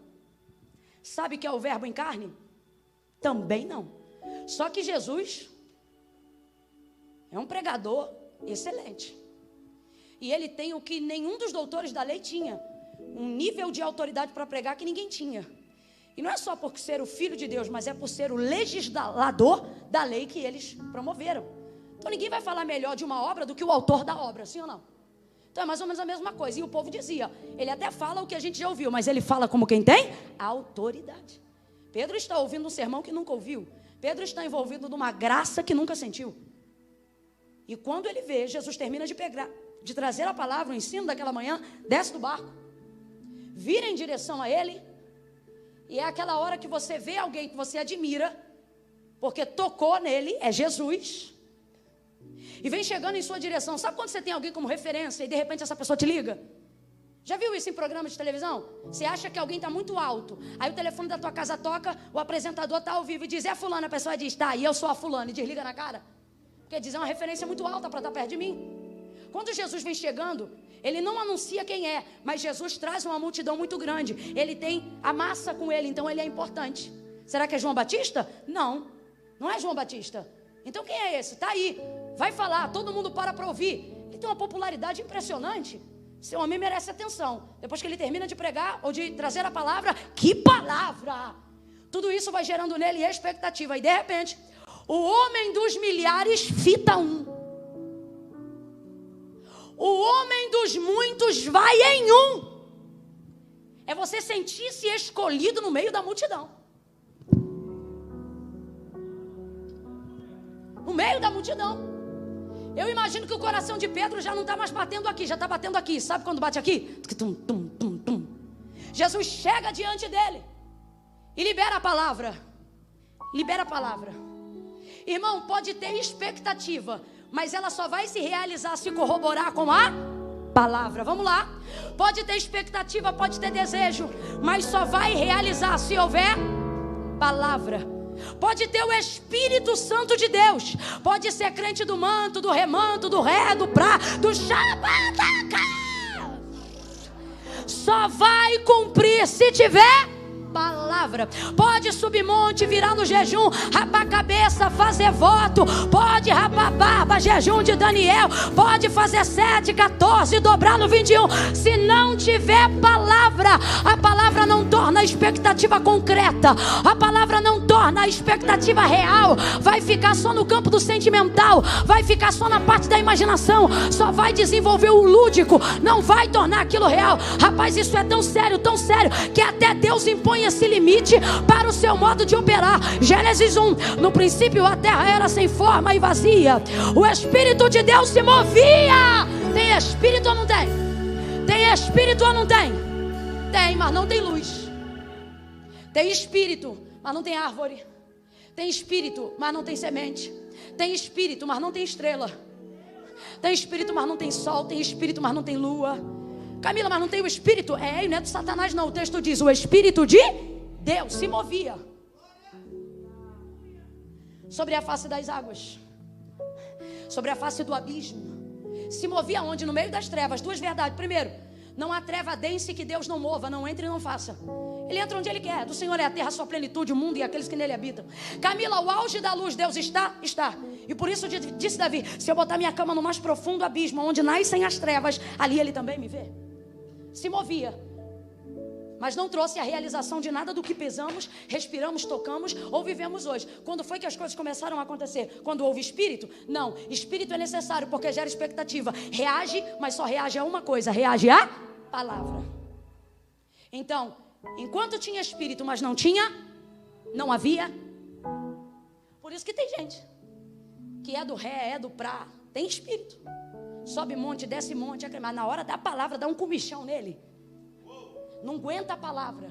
Sabe que é o verbo em carne? Também não. Só que Jesus é um pregador excelente. E ele tem o que nenhum dos doutores da lei tinha. Um nível de autoridade para pregar que ninguém tinha. E não é só por ser o Filho de Deus, mas é por ser o legislador da lei que eles promoveram. Então ninguém vai falar melhor de uma obra do que o autor da obra, sim ou não? Então é mais ou menos a mesma coisa. E o povo dizia, ele até fala o que a gente já ouviu, mas ele fala como quem tem autoridade. Pedro está ouvindo um sermão que nunca ouviu. Pedro está envolvido numa graça que nunca sentiu. E quando ele vê, Jesus termina de trazer a palavra, o ensino daquela manhã, desce do barco, vira em direção a ele. E é aquela hora que você vê alguém que você admira, porque tocou nele, é Jesus, e vem chegando em sua direção. Sabe quando você tem alguém como referência e de repente essa pessoa te liga? Já viu isso em programa de televisão? Você acha que alguém está muito alto, aí o telefone da tua casa toca, o apresentador está ao vivo e diz, é fulano, a pessoa diz, tá, e eu sou a fulana, e desliga na cara. Porque diz, é uma referência muito alta para estar perto de mim. Quando Jesus vem chegando, ele não anuncia quem é, mas Jesus traz uma multidão muito grande. Ele tem a massa com ele, então ele é importante. Será que é João Batista? Não, não é João Batista. Então quem é esse? Está aí, vai falar, todo mundo para ouvir. Ele tem uma popularidade impressionante. Esse homem merece atenção. Depois que ele termina de pregar ou de trazer a palavra, que palavra! Tudo isso vai gerando nele expectativa. E de repente, o homem dos milhares fita um. O homem dos muitos vai em um. É você sentir-se escolhido no meio da multidão. No meio da multidão. Eu imagino que o coração de Pedro já não está mais batendo aqui, já está batendo aqui. Sabe quando bate aqui? Tum, tum, tum, tum. Jesus chega diante dele e libera a palavra. Libera a palavra. Irmão, pode ter expectativa, mas ela só vai se realizar se corroborar com a palavra. Vamos lá. Pode ter expectativa, pode ter desejo, mas só vai realizar se houver palavra. Pode ter o Espírito Santo de Deus. Pode ser crente do manto, do remanto, do ré, do prá, do xabataca. Só vai cumprir se tiver palavra. Pode subir monte, virar no jejum, rapar a cabeça, fazer voto. Pode rapar a barba, jejum de Daniel. Pode fazer 7, 14, dobrar no 21. Se não tiver palavra, a palavra não torna a expectativa concreta. A palavra não torna a expectativa real. Vai ficar só no campo do sentimental. Vai ficar só na parte da imaginação. Só vai desenvolver o lúdico. Não vai tornar aquilo real. Rapaz, isso é tão sério, que até Deus impõe esse limite para o seu modo de operar. Gênesis 1: no princípio a terra era sem forma e vazia. O Espírito de Deus se movia. Tem Espírito ou não tem? Tem Espírito ou não tem? Tem, mas não tem luz. Tem Espírito, mas não tem árvore. Tem Espírito, mas não tem semente. Tem Espírito, mas não tem estrela. Tem Espírito, mas não tem sol. Tem Espírito, mas não tem lua. Camila, mas não tem o Espírito? É, não é de Satanás não. O texto diz: o Espírito de Deus se movia sobre a face das águas, sobre a face do abismo. Se movia onde? No meio das trevas. Duas verdades. Primeiro, não há treva dense que Deus não mova. Não entre e não faça. Ele entra onde Ele quer. Do Senhor é a terra, a sua plenitude, o mundo e aqueles que nele habitam. Camila, o auge da luz, Deus está? Está. E por isso disse Davi: se eu botar minha cama no mais profundo abismo, onde nascem as trevas, ali Ele também me vê. Se movia, mas não trouxe a realização de nada do que pesamos, respiramos, tocamos ou vivemos hoje. Quando foi que as coisas começaram a acontecer? Quando houve Espírito? Não, Espírito é necessário porque gera expectativa. Reage, mas só reage a uma coisa: reage à palavra. Então, enquanto tinha Espírito, mas não havia. Por isso que tem gente que é do ré, é do prá, tem Espírito. Sobe monte, desce monte, mas na hora da palavra dá um comichão nele. Não aguenta a palavra.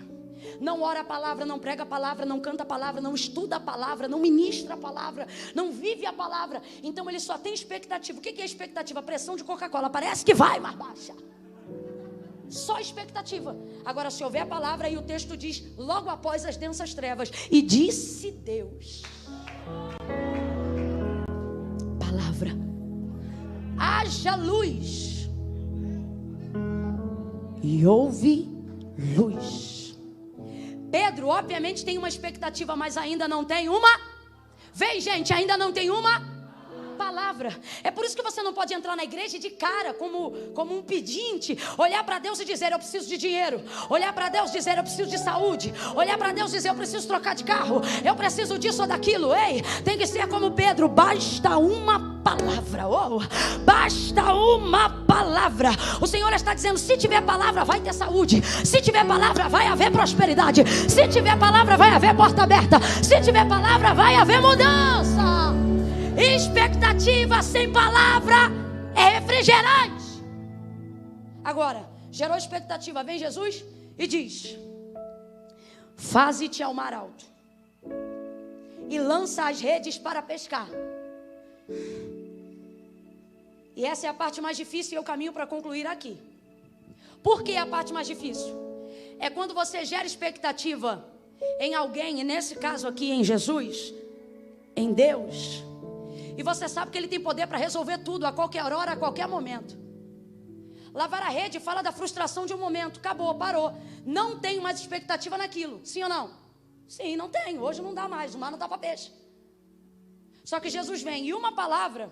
Não ora a palavra, não prega a palavra, não canta a palavra, não estuda a palavra, não ministra a palavra, não vive a palavra. Então ele só tem expectativa. O que é expectativa? Pressão de Coca-Cola. Parece que vai, mas baixa. Só expectativa. Agora, se houver a palavra, aí o texto diz: logo após as densas trevas, e disse Deus. Palavra. Haja luz. E houve luz. Pedro, obviamente, tem uma expectativa, mas ainda não tem uma. Vem, gente, ainda não tem uma palavra. É por isso que você não pode entrar na igreja de cara como um pedinte, olhar para Deus e dizer: eu preciso de dinheiro. Olhar para Deus e dizer: eu preciso de saúde. Olhar para Deus e dizer: eu preciso trocar de carro, eu preciso disso ou daquilo. Ei, tem que ser como Pedro: basta uma palavra. Basta uma palavra. O Senhor está dizendo: se tiver palavra, vai ter saúde. Se tiver palavra, vai haver prosperidade. Se tiver palavra, vai haver porta aberta. Se tiver palavra, vai haver mudança. Expectativa sem palavra é refrigerante. Agora, gerou expectativa, vem Jesus e diz: faze-te ao mar alto e lança as redes para pescar. E essa é a parte mais difícil e eu caminho para concluir aqui. Por que a parte mais difícil? É quando você gera expectativa em alguém, e nesse caso aqui em Jesus, em Deus, e você sabe que Ele tem poder para resolver tudo, a qualquer hora, a qualquer momento. Lavar a rede fala da frustração de um momento. Acabou, parou. Não tenho mais expectativa naquilo. Sim ou não? Sim, não tenho. Hoje não dá mais. O mar não dá para peixe. Só que Jesus vem e uma palavra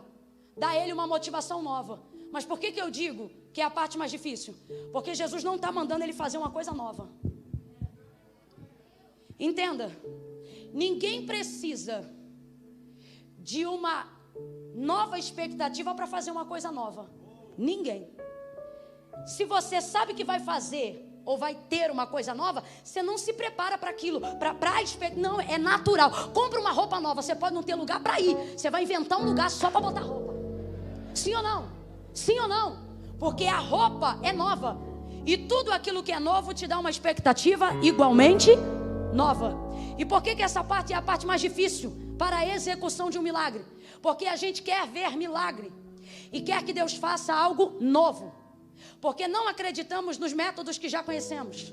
dá a Ele uma motivação nova. Mas por que eu digo que é a parte mais difícil? Porque Jesus não está mandando Ele fazer uma coisa nova. Entenda. Ninguém precisa de uma nova expectativa para fazer uma coisa nova. Ninguém. Se você sabe que vai fazer ou vai ter uma coisa nova, você não se prepara para aquilo, não, é natural. Compra uma roupa nova, você pode não ter lugar para ir, você vai inventar um lugar só para botar roupa. Sim ou não? Sim ou não? Porque a roupa é nova e tudo aquilo que é novo te dá uma expectativa igualmente nova. E por que essa parte é a parte mais difícil para a execução de um milagre? Porque a gente quer ver milagre e quer que Deus faça algo novo, porque não acreditamos nos métodos que já conhecemos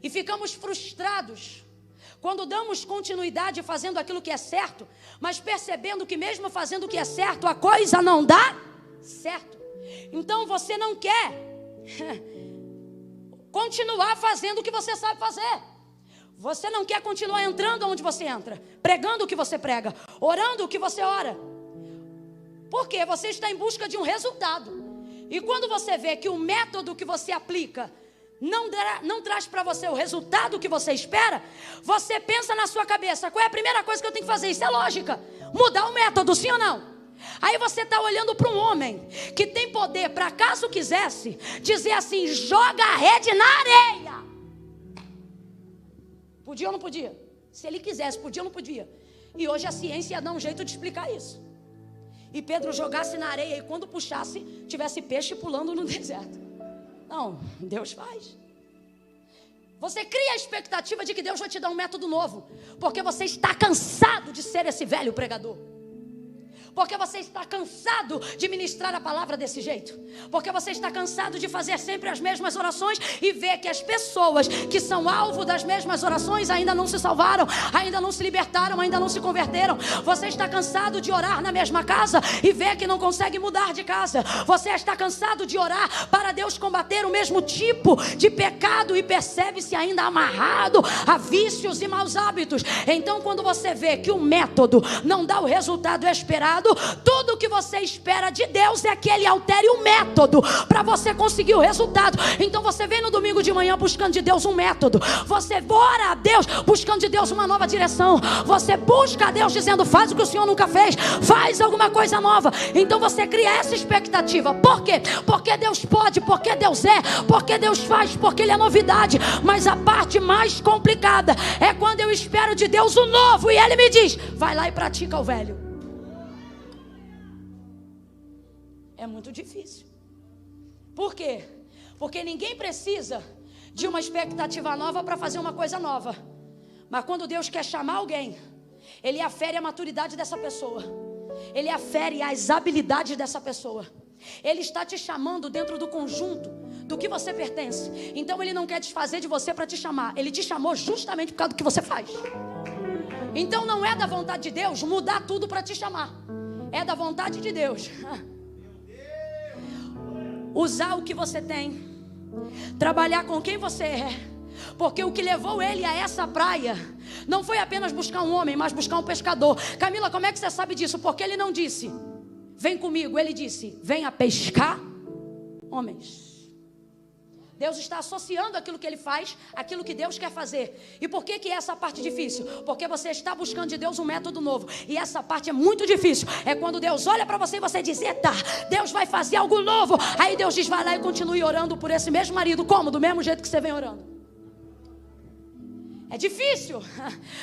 e ficamos frustrados quando damos continuidade fazendo aquilo que é certo, mas percebendo que mesmo fazendo o que é certo, a coisa não dá certo. Então você não quer continuar fazendo o que você sabe fazer. Você não quer continuar entrando onde você entra, pregando o que você prega, orando o que você ora. Porque você está em busca de um resultado. E quando você vê que o método que você aplica não traz para você o resultado que você espera, você pensa na sua cabeça: qual é a primeira coisa que eu tenho que fazer? Isso é lógica, mudar o método, sim ou não? Aí você está olhando para um homem que tem poder para, caso quisesse, dizer assim: joga a rede na areia. Podia ou não podia? Se ele quisesse, podia ou não podia? E hoje a ciência ia dar um jeito de explicar isso. E Pedro jogasse na areia e quando puxasse, tivesse peixe pulando no deserto. Não, Deus faz. Você cria a expectativa de que Deus vai te dar um método novo, porque você está cansado de ser esse velho pregador. Porque você está cansado de ministrar a palavra desse jeito. Porque você está cansado de fazer sempre as mesmas orações e ver que as pessoas que são alvo das mesmas orações ainda não se salvaram, ainda não se libertaram, ainda não se converteram. Você está cansado de orar na mesma casa e ver que não consegue mudar de casa. Você está cansado de orar para Deus combater o mesmo tipo de pecado e percebe-se ainda amarrado a vícios e maus hábitos. Então, quando você vê que o método não dá o resultado esperado, tudo o que você espera de Deus é que Ele altere o método para você conseguir o resultado. Então você vem no domingo de manhã buscando de Deus um método. Você ora a Deus buscando de Deus uma nova direção. Você busca a Deus dizendo: faz o que o Senhor nunca fez, faz alguma coisa nova. Então você cria essa expectativa. Por quê? Porque Deus pode, porque Deus é, porque Deus faz, porque Ele é novidade. Mas a parte mais complicada é quando eu espero de Deus o novo e Ele me diz: vai lá e pratica o velho. É muito difícil. Por quê? Porque ninguém precisa de uma expectativa nova para fazer uma coisa nova. Mas quando Deus quer chamar alguém, Ele afere a maturidade dessa pessoa, Ele afere as habilidades dessa pessoa. Ele está te chamando dentro do conjunto do que você pertence. Então Ele não quer desfazer de você para te chamar. Ele te chamou justamente por causa do que você faz. Então não é da vontade de Deus mudar tudo para te chamar. É da vontade de Deus usar o que você tem, trabalhar com quem você é. Porque o que levou ele a essa praia não foi apenas buscar um homem, mas buscar um pescador. Camila, como é que você sabe disso? Porque ele não disse: vem comigo. Ele disse: venha pescar homens. Deus está associando aquilo que Ele faz, aquilo que Deus quer fazer. E por que é essa parte difícil? Porque você está buscando de Deus um método novo. E essa parte é muito difícil. É quando Deus olha para você e você diz: eita, Deus vai fazer algo novo. Aí Deus diz: vai lá e continue orando por esse mesmo marido. Como? Do mesmo jeito que você vem orando. É difícil.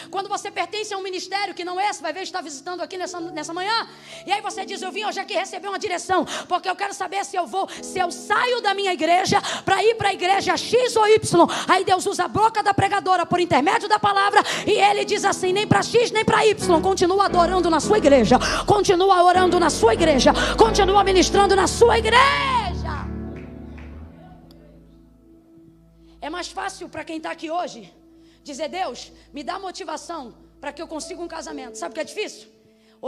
Quando você pertence a um ministério que não é esse, vai ver, está visitando aqui nessa manhã. E aí você diz: eu vim hoje aqui receber uma direção, porque eu quero saber se eu saio da minha igreja para ir para a igreja X ou Y. Aí Deus usa a boca da pregadora por intermédio da palavra e Ele diz assim: nem para X nem para Y. Continua adorando na sua igreja, continua orando na sua igreja, continua ministrando na sua igreja. É mais fácil para quem está aqui hoje dizer: Deus, me dá motivação para que eu consiga um casamento. Sabe o que é difícil?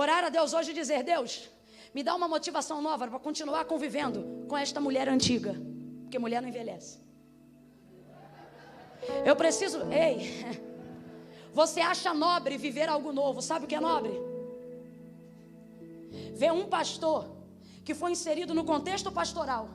Orar a Deus hoje e dizer: Deus, me dá uma motivação nova para continuar convivendo com esta mulher antiga. Porque mulher não envelhece. Eu preciso... Ei, você acha nobre viver algo novo? Sabe o que é nobre? Ver um pastor que foi inserido no contexto pastoral,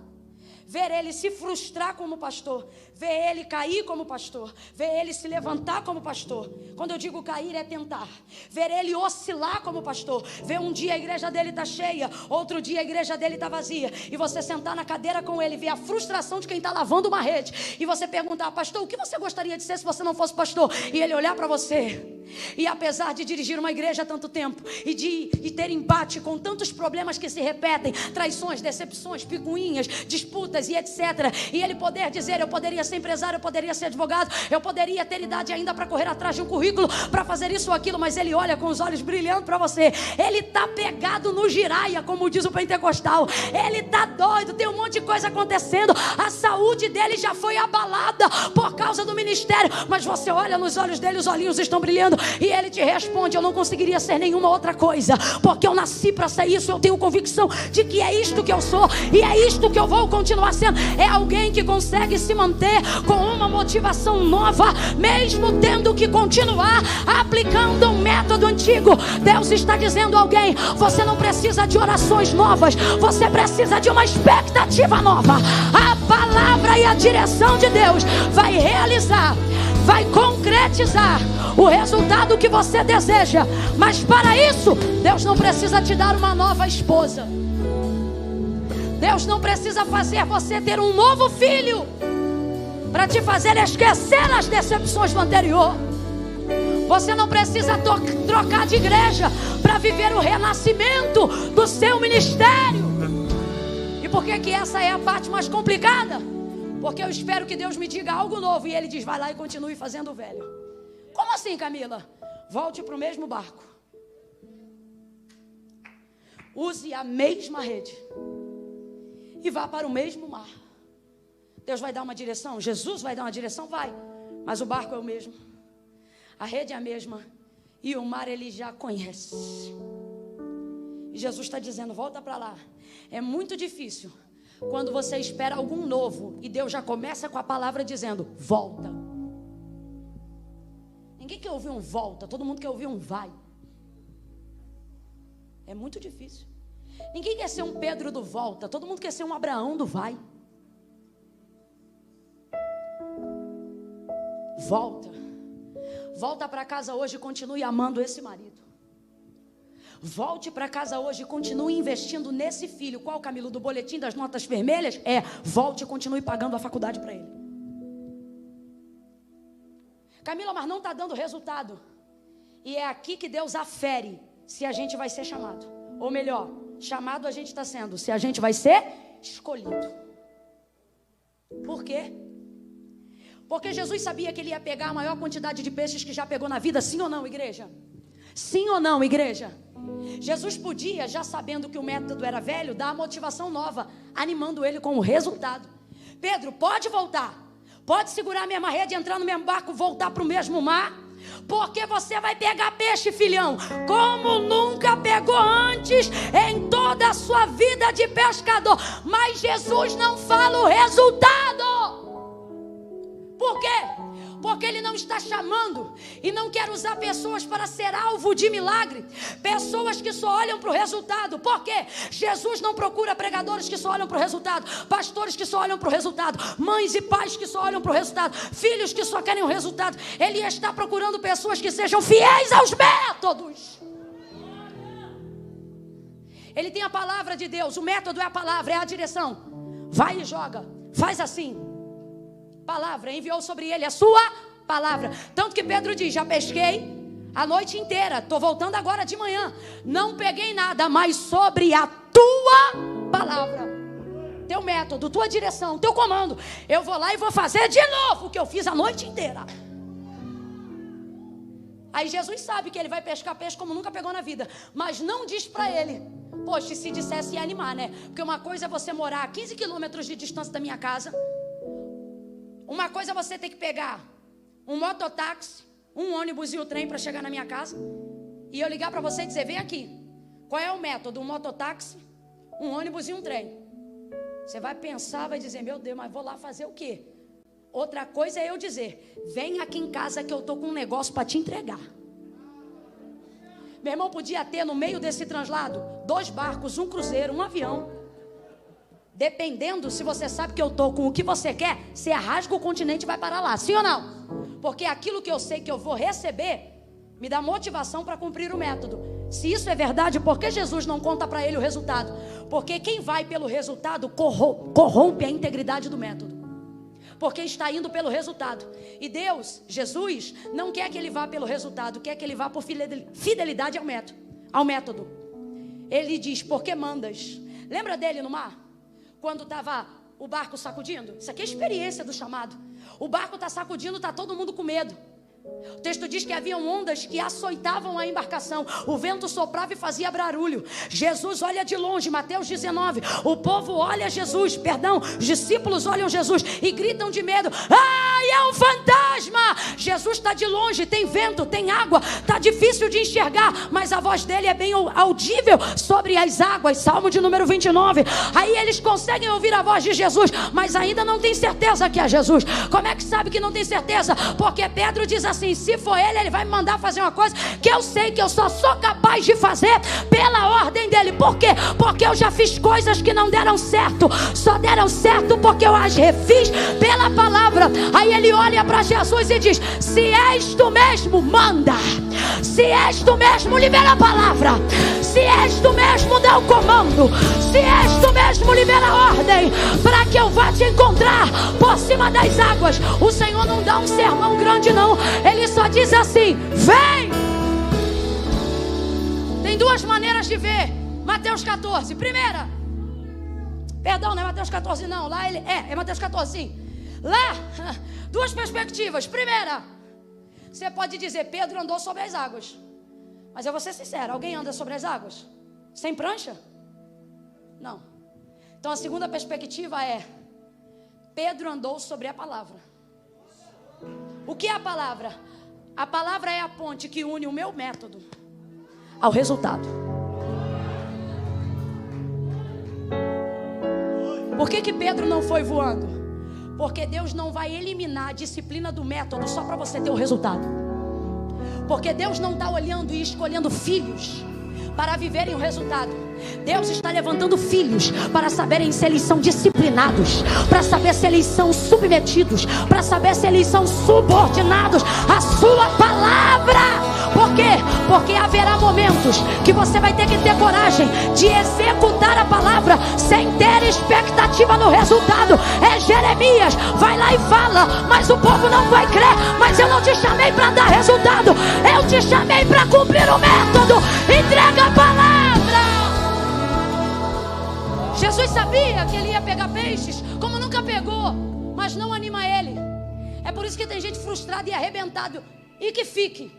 ver ele se frustrar como pastor, ver ele cair como pastor, ver ele se levantar como pastor. Quando eu digo cair é tentar. Ver ele oscilar como pastor, ver um dia a igreja dele está cheia, outro dia a igreja dele está vazia, e você sentar na cadeira com ele, ver a frustração de quem está lavando uma rede, e você perguntar: pastor, o que você gostaria de ser se você não fosse pastor? E ele olhar para você E apesar de dirigir uma igreja há tanto tempo e ter embate com tantos problemas que se repetem, traições, decepções, picuinhas, disputas e etc. E ele poder dizer: eu poderia ser empresário, eu poderia ser advogado, eu poderia ter idade ainda para correr atrás de um currículo, para fazer isso ou aquilo, mas ele olha com os olhos brilhando para você. Ele está pegado no giraia, como diz o pentecostal. Ele está doido, tem um monte de coisa acontecendo. A saúde dele já foi abalada por causa do ministério, mas você olha nos olhos dele, os olhinhos estão brilhando. E ele te responde: eu não conseguiria ser nenhuma outra coisa, porque eu nasci para ser isso. Eu tenho convicção de que é isto que eu sou, e é isto que eu vou continuar sendo. É alguém que consegue se manter com uma motivação nova, mesmo tendo que continuar aplicando um método antigo. Deus está dizendo a alguém: você não precisa de orações novas, você precisa de uma expectativa nova. A palavra e a direção de Deus vai realizar, vai concretizar o resultado que você deseja. Mas para isso, Deus não precisa te dar uma nova esposa. Deus não precisa fazer você ter um novo filho para te fazer esquecer as decepções do anterior. Você não precisa trocar de igreja para viver o renascimento do seu ministério. E por que essa é a parte mais complicada? Porque eu espero que Deus me diga algo novo e Ele diz: vai lá e continue fazendo o velho. Como assim, Camila? Volte para o mesmo barco. Use a mesma rede e vá para o mesmo mar. Deus vai dar uma direção, Jesus vai dar uma direção, vai. Mas o barco é o mesmo, a rede é a mesma, e o mar Ele já conhece. E Jesus está dizendo: volta para lá. É muito difícil quando você espera algum novo e Deus já começa com a palavra dizendo: volta. Ninguém quer ouvir um volta, todo mundo quer ouvir um vai. É muito difícil. Ninguém quer ser um Pedro do volta, todo mundo quer ser um Abraão do vai. Volta. Volta para casa hoje e continue amando esse marido. Volte para casa hoje e continue investindo nesse filho. Qual, Camilo? Do boletim das notas vermelhas? Volte e continue pagando a faculdade para ele. Camila, mas não está dando resultado. E é aqui que Deus afere se a gente vai ser chamado. Ou melhor, chamado a gente está sendo, se a gente vai ser escolhido. Por quê? Porque Jesus sabia que Ele ia pegar a maior quantidade de peixes que já pegou na vida. Sim ou não, igreja? Sim ou não, igreja? Jesus podia, já sabendo que o método era velho, dar a motivação nova, animando ele com o resultado. Pedro, pode voltar. Pode segurar a mesma rede, entrar no mesmo barco, voltar para o mesmo mar. Porque você vai pegar peixe, filhão, como nunca pegou antes em toda a sua vida de pescador. Mas Jesus não fala o resultado. Por quê? Porque Ele não está chamando e não quer usar pessoas para ser alvo de milagre. Pessoas que só olham para o resultado. Por quê? Jesus não procura pregadores que só olham para o resultado, pastores que só olham para o resultado, mães e pais que só olham para o resultado, filhos que só querem o resultado. Ele está procurando pessoas que sejam fiéis aos métodos. Ele tem a palavra de Deus, o método é a palavra, é a direção. Vai e joga, faz assim. Palavra, enviou sobre ele a sua palavra. Tanto que Pedro diz: já pesquei a noite inteira, estou voltando agora de manhã, não peguei nada, mas sobre a tua palavra, teu método, tua direção, teu comando, eu vou lá e vou fazer de novo o que eu fiz a noite inteira. Aí Jesus sabe que ele vai pescar peixe como nunca pegou na vida, mas não diz para ele. Poxa, se dissesse ia animar, né? Porque uma coisa é você morar a 15 quilômetros de distância da minha casa, uma coisa é você ter que pegar um mototáxi, um ônibus e o trem para chegar na minha casa, e eu ligar para você e dizer: vem aqui. Qual é o método? Um mototáxi, um ônibus e um trem. Você vai pensar, vai dizer: meu Deus, mas vou lá fazer o quê? Outra coisa é eu dizer: vem aqui em casa que eu estou com um negócio para te entregar. Meu irmão, podia ter no meio desse translado 2 barcos, um cruzeiro, um avião. Dependendo, se você sabe que eu estou com o que você quer, você rasga o continente e vai parar lá, sim ou não? Porque aquilo que eu sei que eu vou receber me dá motivação para cumprir o método. Se isso é verdade, por que Jesus não conta para ele o resultado? Porque quem vai pelo resultado corrompe a integridade do método. porque está indo pelo resultado. E Deus, Jesus, não quer que ele vá pelo resultado, quer que ele vá por fidelidade ao método. Ele diz, porque mandas. Lembra dele no mar? Quando estava o barco sacudindo? Isso aqui é a experiência do chamado. O barco está sacudindo, está todo mundo com medo. O texto diz que haviam ondas que açoitavam a embarcação. O vento soprava e fazia barulho. Jesus olha de longe, Mateus 19. O povo olha Jesus, os discípulos olham Jesus e gritam de medo. Ai, é um fantasma! Jesus está de longe, tem vento, tem água, está difícil de enxergar, mas a voz dele é bem audível sobre as águas. Salmo de número 29. Aí eles conseguem ouvir a voz de Jesus, mas ainda não tem certeza que é Jesus. Como é que sabe que não tem certeza? Porque Pedro diz assim, se for ele vai me mandar fazer uma coisa que eu sei que eu só sou capaz de fazer pela ordem dele. Por quê? Porque eu já fiz coisas que não deram certo, só deram certo porque eu as refiz pela palavra. Aí ele olha para Jesus e diz, se és tu mesmo, manda. Se és tu mesmo, libera a palavra. Se és tu mesmo, dá o comando. Se és tu mesmo, libera a ordem para que eu vá te encontrar por cima das águas. O Senhor não dá um sermão grande não, ele só diz assim, vem. Tem duas maneiras de ver Mateus 14. Primeira, perdão, não é Mateus 14 não, lá ele é Mateus 14 sim. Lá, duas perspectivas. Primeira, você pode dizer, Pedro andou sobre as águas. Mas eu vou ser sincero, alguém anda sobre as águas sem prancha? Não. Então a segunda perspectiva é, Pedro andou sobre a palavra. O que é a palavra? A palavra é a ponte que une o meu método ao resultado. Por que Pedro não foi voando? Porque Deus não vai eliminar a disciplina do método só para você ter o resultado. Porque Deus não está olhando e escolhendo filhos para viverem o resultado. Deus está levantando filhos para saberem se eles são disciplinados, para saber se eles são submetidos, para saber se eles são subordinados à sua palavra. Por quê? Porque haverá momentos que você vai ter que ter coragem de executar a palavra sem ter expectativa no resultado. É Jeremias, vai lá e fala, mas o povo não vai crer. Mas eu não te chamei para dar resultado, eu te chamei para cumprir o método. Entrega a palavra. Jesus sabia que ele ia pegar peixes como nunca pegou, mas não anima ele. É por isso que tem gente frustrada e arrebentada. E que fique.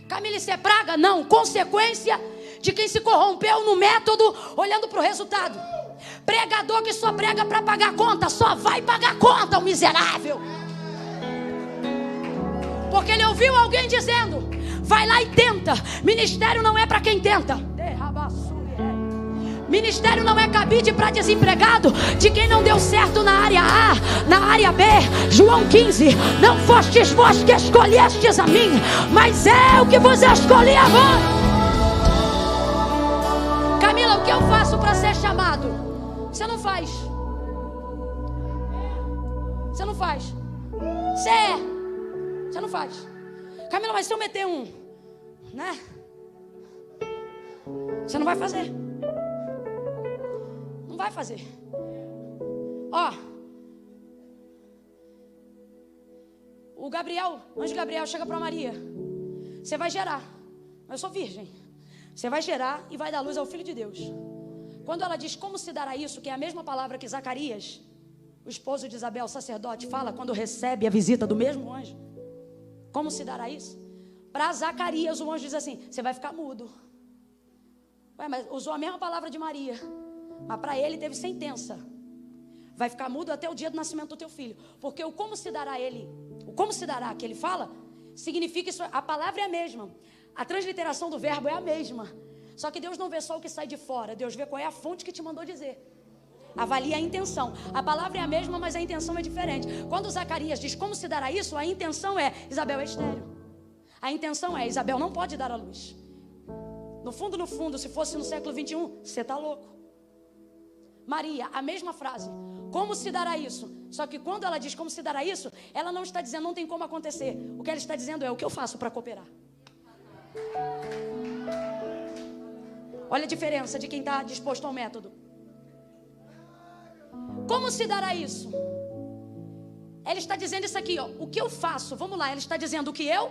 Camila, isso é praga? Não, consequência de quem se corrompeu no método, olhando para o resultado. Pregador que só prega para pagar conta, só vai pagar conta, o miserável. Porque ele ouviu alguém dizendo, vai lá e tenta. Ministério não é para quem tenta. Ministério não é cabide para desempregado, de quem não deu certo na área A, na área B. João 15, não fostes vós que escolhestes a mim, mas eu que vos escolhi a vós. Camila, o que eu faço para ser chamado? Você não faz. Você não faz. Você não faz. Camila, mas se eu meter um, né? Você não vai fazer. Vai fazer. Ó, o anjo Gabriel chega para Maria. Você vai gerar. Eu sou virgem. Você vai gerar e vai dar luz ao Filho de Deus. Quando ela diz como se dará isso, que é a mesma palavra que Zacarias, o esposo de Isabel, o sacerdote, fala quando recebe a visita do mesmo anjo. Como se dará isso? Para Zacarias o anjo diz assim, você vai ficar mudo. Ué, mas usou a mesma palavra de Maria. Mas para ele teve sentença. Vai ficar mudo até o dia do nascimento do teu filho. Porque o como se dará ele, o como se dará que ele fala, significa isso, a palavra é a mesma. A transliteração do verbo é a mesma. Só que Deus não vê só o que sai de fora. Deus vê qual é a fonte que te mandou dizer. Avalia a intenção. A palavra é a mesma, mas a intenção é diferente. Quando Zacarias diz como se dará isso, a intenção é, Isabel é estéril. A intenção é, Isabel não pode dar à luz. No fundo, se fosse no século 21, você está louco. Maria, a mesma frase, como se dará isso? Só que quando ela diz como se dará isso, ela não está dizendo não tem como acontecer. O que ela está dizendo é o que eu faço para cooperar. Olha a diferença de quem está disposto ao método. Como se dará isso? Ele está dizendo isso aqui, ó. O que eu faço? Vamos lá, ele está dizendo o que eu?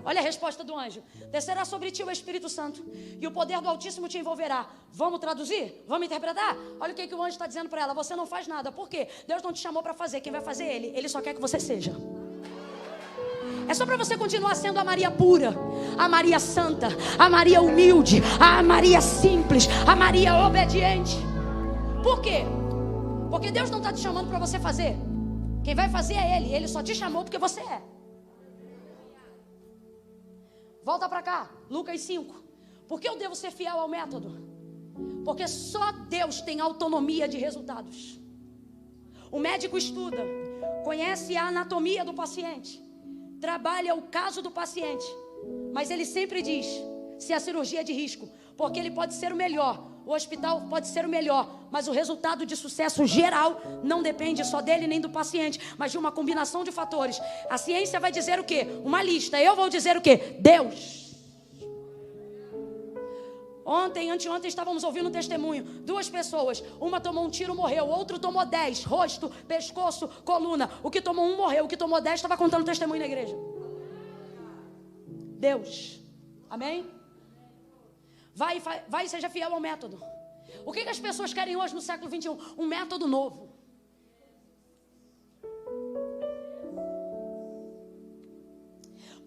Olha a resposta do anjo. Descerá sobre ti o Espírito Santo e o poder do Altíssimo te envolverá. Vamos traduzir? Vamos interpretar? Olha o que o anjo está dizendo para ela. Você não faz nada. Por quê? Deus não te chamou para fazer. Quem vai fazer é Ele. Ele só quer que você seja. É só para você continuar sendo a Maria pura, a Maria santa, a Maria humilde, a Maria simples, a Maria obediente. Por quê? Porque Deus não está te chamando para você fazer. Quem vai fazer é Ele. Ele só te chamou porque você é. Volta para cá, Lucas 5. Por que eu devo ser fiel ao método? Porque só Deus tem autonomia de resultados. O médico estuda, conhece a anatomia do paciente, trabalha o caso do paciente, mas ele sempre diz se a cirurgia é de risco, porque ele pode ser o melhor, o hospital pode ser o melhor, mas o resultado de sucesso geral não depende só dele nem do paciente, mas de uma combinação de fatores. A ciência vai dizer o quê? Uma lista. Eu vou dizer o quê? Deus. Anteontem estávamos ouvindo um testemunho. 2 pessoas, uma tomou um tiro, morreu. O outro tomou 10, rosto, pescoço, coluna. O que tomou 1 morreu, o que tomou 10 estava contando testemunho na igreja. Deus. Amém? Vai e seja fiel ao método. O que as pessoas querem hoje no século 21? Um método novo.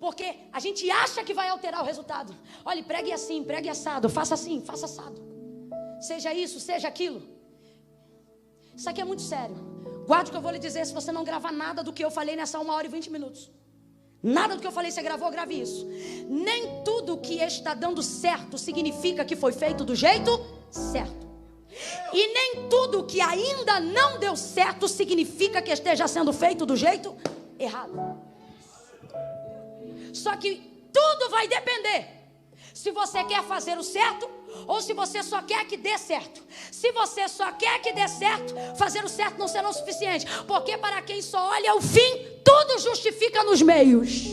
Porque a gente acha que vai alterar o resultado. Olha, pregue assim, pregue assado, faça assim, faça assado. Seja isso, seja aquilo. Isso aqui é muito sério. Guarde o que eu vou lhe dizer. Se você não gravar nada do que eu falei nessa 1 hora e 20 minutos. Nada do que eu falei você gravou, grave isso. Nem tudo que está dando certo significa que foi feito do jeito certo. E nem tudo que ainda não deu certo significa que esteja sendo feito do jeito errado. Só que tudo vai depender se você quer fazer o certo ou se você só quer que dê certo. Se você só quer que dê certo, fazer o certo não será o suficiente, porque para quem só olha o fim, tudo justifica nos meios.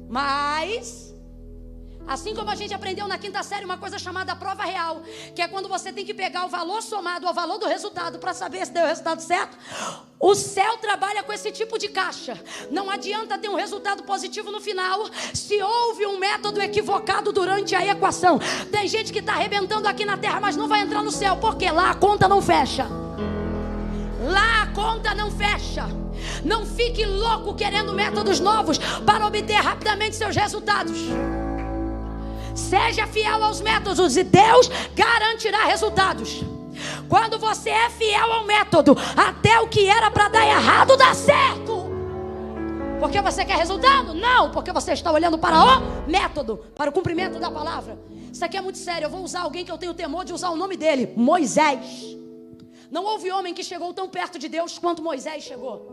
Mas, assim como a gente aprendeu na 5ª série uma coisa chamada prova real, que é quando você tem que pegar o valor somado ao valor do resultado para saber se deu o resultado certo, o céu trabalha com esse tipo de caixa. Não adianta ter um resultado positivo no final se houve um método equivocado durante a equação. Tem gente que está arrebentando aqui na terra, mas não vai entrar no céu, porque lá a conta não fecha. Lá a conta não fecha. Não fique louco querendo métodos novos para obter rapidamente seus resultados. Seja fiel aos métodos e Deus garantirá resultados. Quando você é fiel ao método, até o que era para dar errado dá certo. Porque você quer resultado? Não, porque você está olhando para o método, para o cumprimento da palavra. Isso aqui é muito sério. Eu vou usar alguém que eu tenho temor de usar o nome dele: Moisés. Não houve homem que chegou tão perto de Deus quanto Moisés chegou.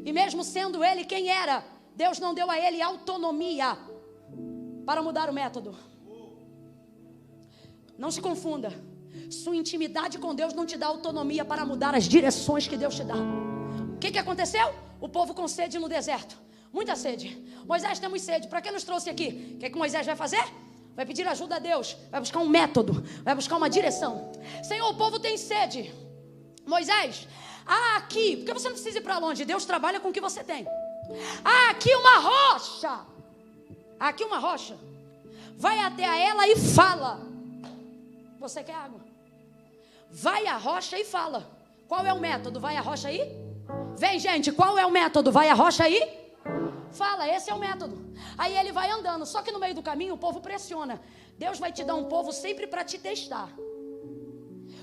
E mesmo sendo ele quem era, Deus não deu a ele autonomia para mudar o método. Não se confunda. Sua intimidade com Deus não te dá autonomia para mudar as direções que Deus te dá. O que aconteceu? O povo com sede no deserto. Muita sede. Moisés, temos sede. Para que nos trouxe aqui? O que Moisés vai fazer? Vai pedir ajuda a Deus. Vai buscar um método. Vai buscar uma direção. Senhor, o povo tem sede. Moisés, aqui. Porque você não precisa ir para longe. Deus trabalha com o que você tem. Aqui uma rocha. Aqui uma rocha. Vai até a ela e fala. Você quer água? Vai à rocha e fala. Qual é o método? Vai à rocha aí? Vem, gente, qual é o método? Vai à rocha aí? Fala, esse é o método. Aí ele vai andando. Só que no meio do caminho o povo pressiona. Deus vai te dar um povo sempre para te testar.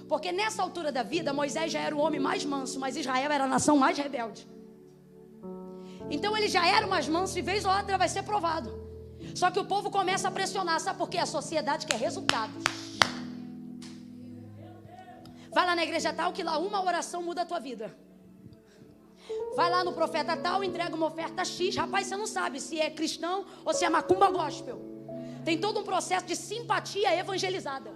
Porque nessa altura da vida, Moisés já era o homem mais manso, mas Israel era a nação mais rebelde. Então ele já era o mais manso e vez ou outra vai ser provado. Só que o povo começa a pressionar. Sabe por quê? A sociedade quer resultados. Vai lá na igreja tal, que lá uma oração muda a tua vida. Vai lá no profeta tal, entrega uma oferta X. Rapaz, você não sabe se é cristão ou se é macumba gospel. Tem todo um processo de simpatia evangelizada.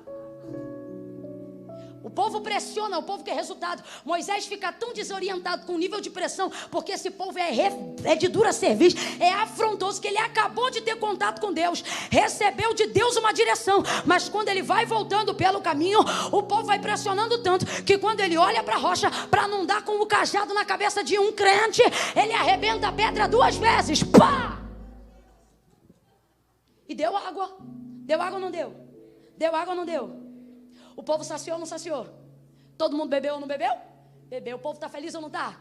O povo pressiona, o povo quer resultado. Moisés fica tão desorientado com o nível de pressão, porque esse povo é de dura serviço, é afrontoso, que ele acabou de ter contato com Deus, recebeu de Deus uma direção, mas quando ele vai voltando pelo caminho, o povo vai pressionando tanto, que quando ele olha para a rocha, para não dar com o cajado na cabeça de um crente, ele arrebenta a pedra 2 vezes. Pá! E deu água. Deu água ou não deu? Deu água ou não deu? O povo saciou ou não saciou? Todo mundo bebeu ou não bebeu? Bebeu. O povo está feliz ou não está?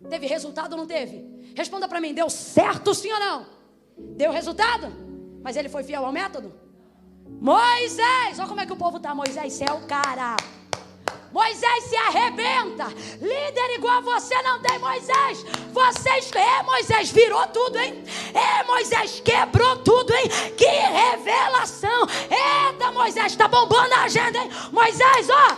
Teve resultado ou não teve? Responda para mim, deu certo sim ou não? Deu resultado? Mas ele foi fiel ao método? Moisés, olha como é que o povo está. Moisés, é o cara. Moisés se arrebenta. Líder igual você não tem, Moisés. Moisés virou tudo, hein? Moisés quebrou tudo, hein? Que revelação. Eita, Moisés, está bombando a agenda, hein? Moisés, ó.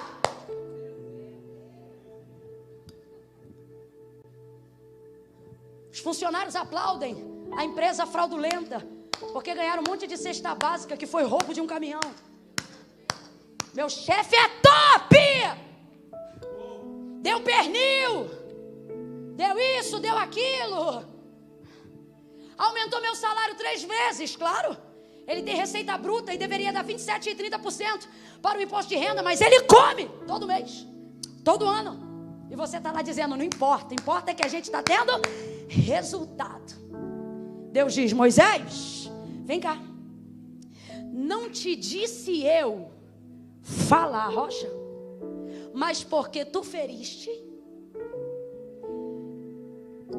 Os funcionários aplaudem a empresa fraudulenta, porque ganharam um monte de cesta básica que foi roubo de um caminhão. Meu chefe é top! Deu pernil, deu isso, deu aquilo, aumentou meu salário 3 vezes, claro. Ele tem receita bruta e deveria dar 27% e 30% para o imposto de renda, mas ele come todo mês, todo ano. E você está lá dizendo, não importa, importa é que a gente está tendo resultado. Deus diz, Moisés, vem cá, não te disse eu, fala a rocha, mas porque tu feriste,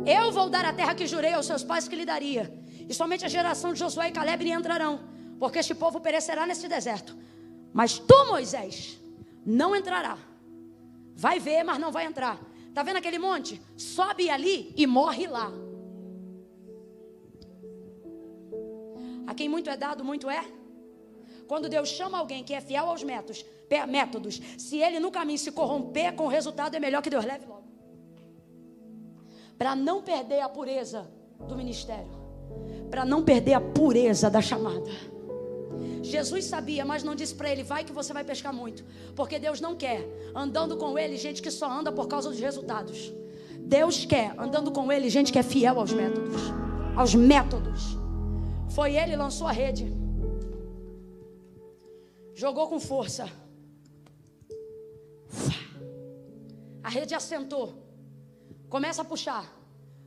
eu vou dar a terra que jurei aos seus pais que lhe daria, e somente a geração de Josué e Caleb lhe entrarão, porque este povo perecerá neste deserto. Mas tu, Moisés, não entrará. Vai ver, mas não vai entrar. Está vendo aquele monte? Sobe ali e morre lá. A quem muito é dado, muito é. Quando Deus chama alguém que é fiel aos métodos, se ele no caminho se corromper com o resultado, é melhor que Deus leve logo, para não perder a pureza do ministério, para não perder a pureza da chamada. Jesus sabia, mas não disse para ele, vai que você vai pescar muito, porque Deus não quer andando com ele gente que só anda por causa dos resultados. Deus quer andando com ele gente que é fiel aos métodos. Foi ele, lançou a rede, jogou com força, a rede assentou, começa a puxar.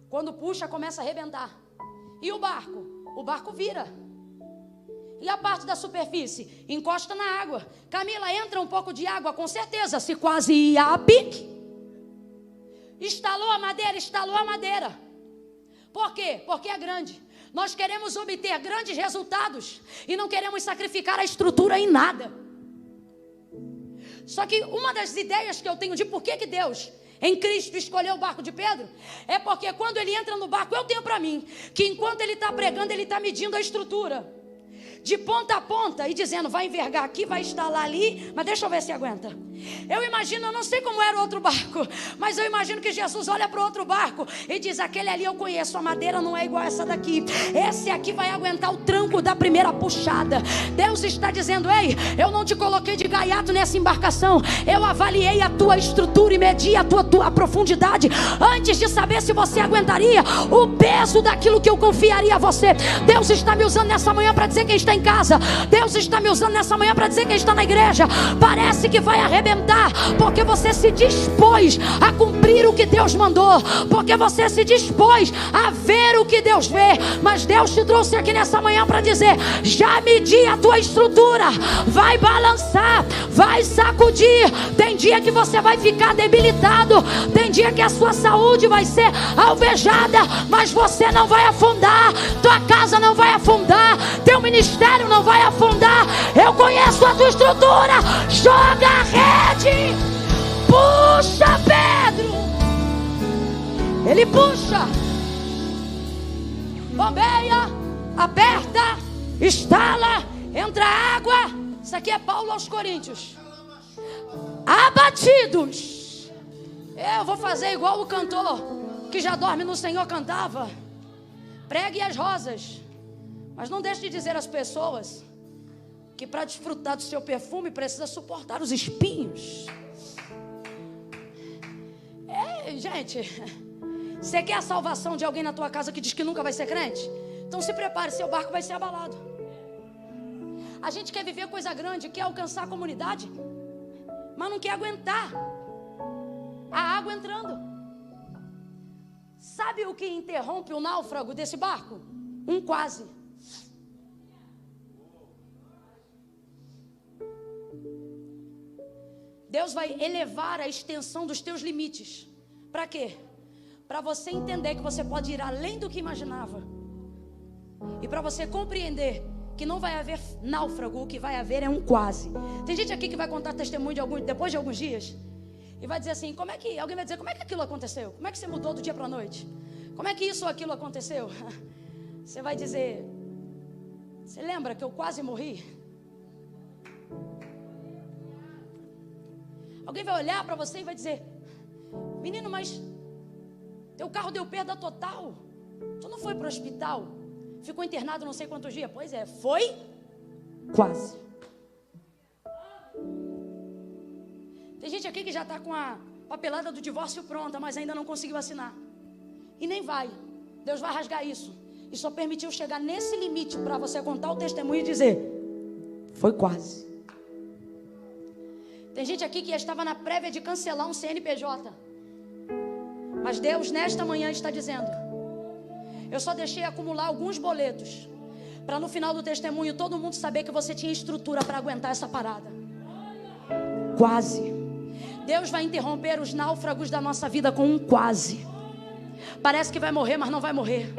Quando puxa, começa a arrebentar. E o barco vira. E a parte da superfície encosta na água. Camila, entra um pouco de água, com certeza, se quase ia a pique. Estalou a madeira. Por quê? Porque é grande. Nós queremos obter grandes resultados e não queremos sacrificar a estrutura em nada. Só que uma das ideias que eu tenho de por que Deus em Cristo escolheu o barco de Pedro, é porque quando ele entra no barco, eu tenho para mim, que enquanto ele está pregando, ele está medindo a estrutura, de ponta a ponta, e dizendo, vai envergar aqui, vai instalar ali, mas deixa eu ver se aguenta. Eu imagino, eu não sei como era o outro barco, mas eu imagino que Jesus olha para o outro barco e diz, aquele ali eu conheço, a madeira não é igual a essa daqui, esse aqui vai aguentar o tranco da primeira puxada. Deus está dizendo, ei, eu não te coloquei de gaiato nessa embarcação, eu avaliei a tua estrutura e medi a tua profundidade, antes de saber se você aguentaria o peso daquilo que eu confiaria a você. Deus está me usando nessa manhã para dizer quem está em casa, Deus está me usando nessa manhã para dizer quem está na igreja, parece que vai arrebentar, porque você se dispôs a cumprir o que Deus mandou, porque você se dispôs a ver o que Deus vê, mas Deus te trouxe aqui nessa manhã para dizer, já medi a tua estrutura, vai balançar, vai sacudir, tem dia que você vai ficar debilitado, tem dia que a sua saúde vai ser alvejada, mas você não vai afundar, tua casa não vai afundar, teu ministério não vai afundar. Eu conheço a tua estrutura. Joga a rede, puxa, Pedro. Ele puxa, bombeia, aperta, estala, entra água. Isso aqui é Paulo aos Coríntios. Abatidos. Eu vou fazer igual o cantor que já dorme no Senhor cantava. Pregue as rosas, mas não deixe de dizer às pessoas que para desfrutar do seu perfume precisa suportar os espinhos. Gente, você quer a salvação de alguém na tua casa que diz que nunca vai ser crente? Então se prepare, seu barco vai ser abalado. A gente quer viver coisa grande, quer alcançar a comunidade, mas não quer aguentar a água entrando. Sabe o que interrompe o náufrago desse barco? Um quase. Deus vai elevar a extensão dos teus limites. Para quê? Para você entender que você pode ir além do que imaginava. E para você compreender que não vai haver náufrago, o que vai haver é um quase. Tem gente aqui que vai contar testemunho depois de alguns dias e vai dizer assim, alguém vai dizer, como é que aquilo aconteceu? Como é que você mudou do dia para a noite? Como é que isso ou aquilo aconteceu? Você vai dizer, você lembra que eu quase morri? Alguém vai olhar para você e vai dizer, menino, mas teu carro deu perda total. Tu não foi para o hospital? Ficou internado não sei quantos dias? Pois é, foi quase. Tem gente aqui que já está com a papelada do divórcio pronta, mas ainda não conseguiu assinar. E nem vai. Deus vai rasgar isso. E só permitiu chegar nesse limite para você contar o testemunho e dizer, foi quase. Tem gente aqui que estava na prévia de cancelar um CNPJ. Mas Deus nesta manhã está dizendo, eu só deixei acumular alguns boletos para no final do testemunho todo mundo saber que você tinha estrutura para aguentar essa parada. Quase. Deus vai interromper os náufragos da nossa vida com um quase. Parece que vai morrer, mas não vai morrer.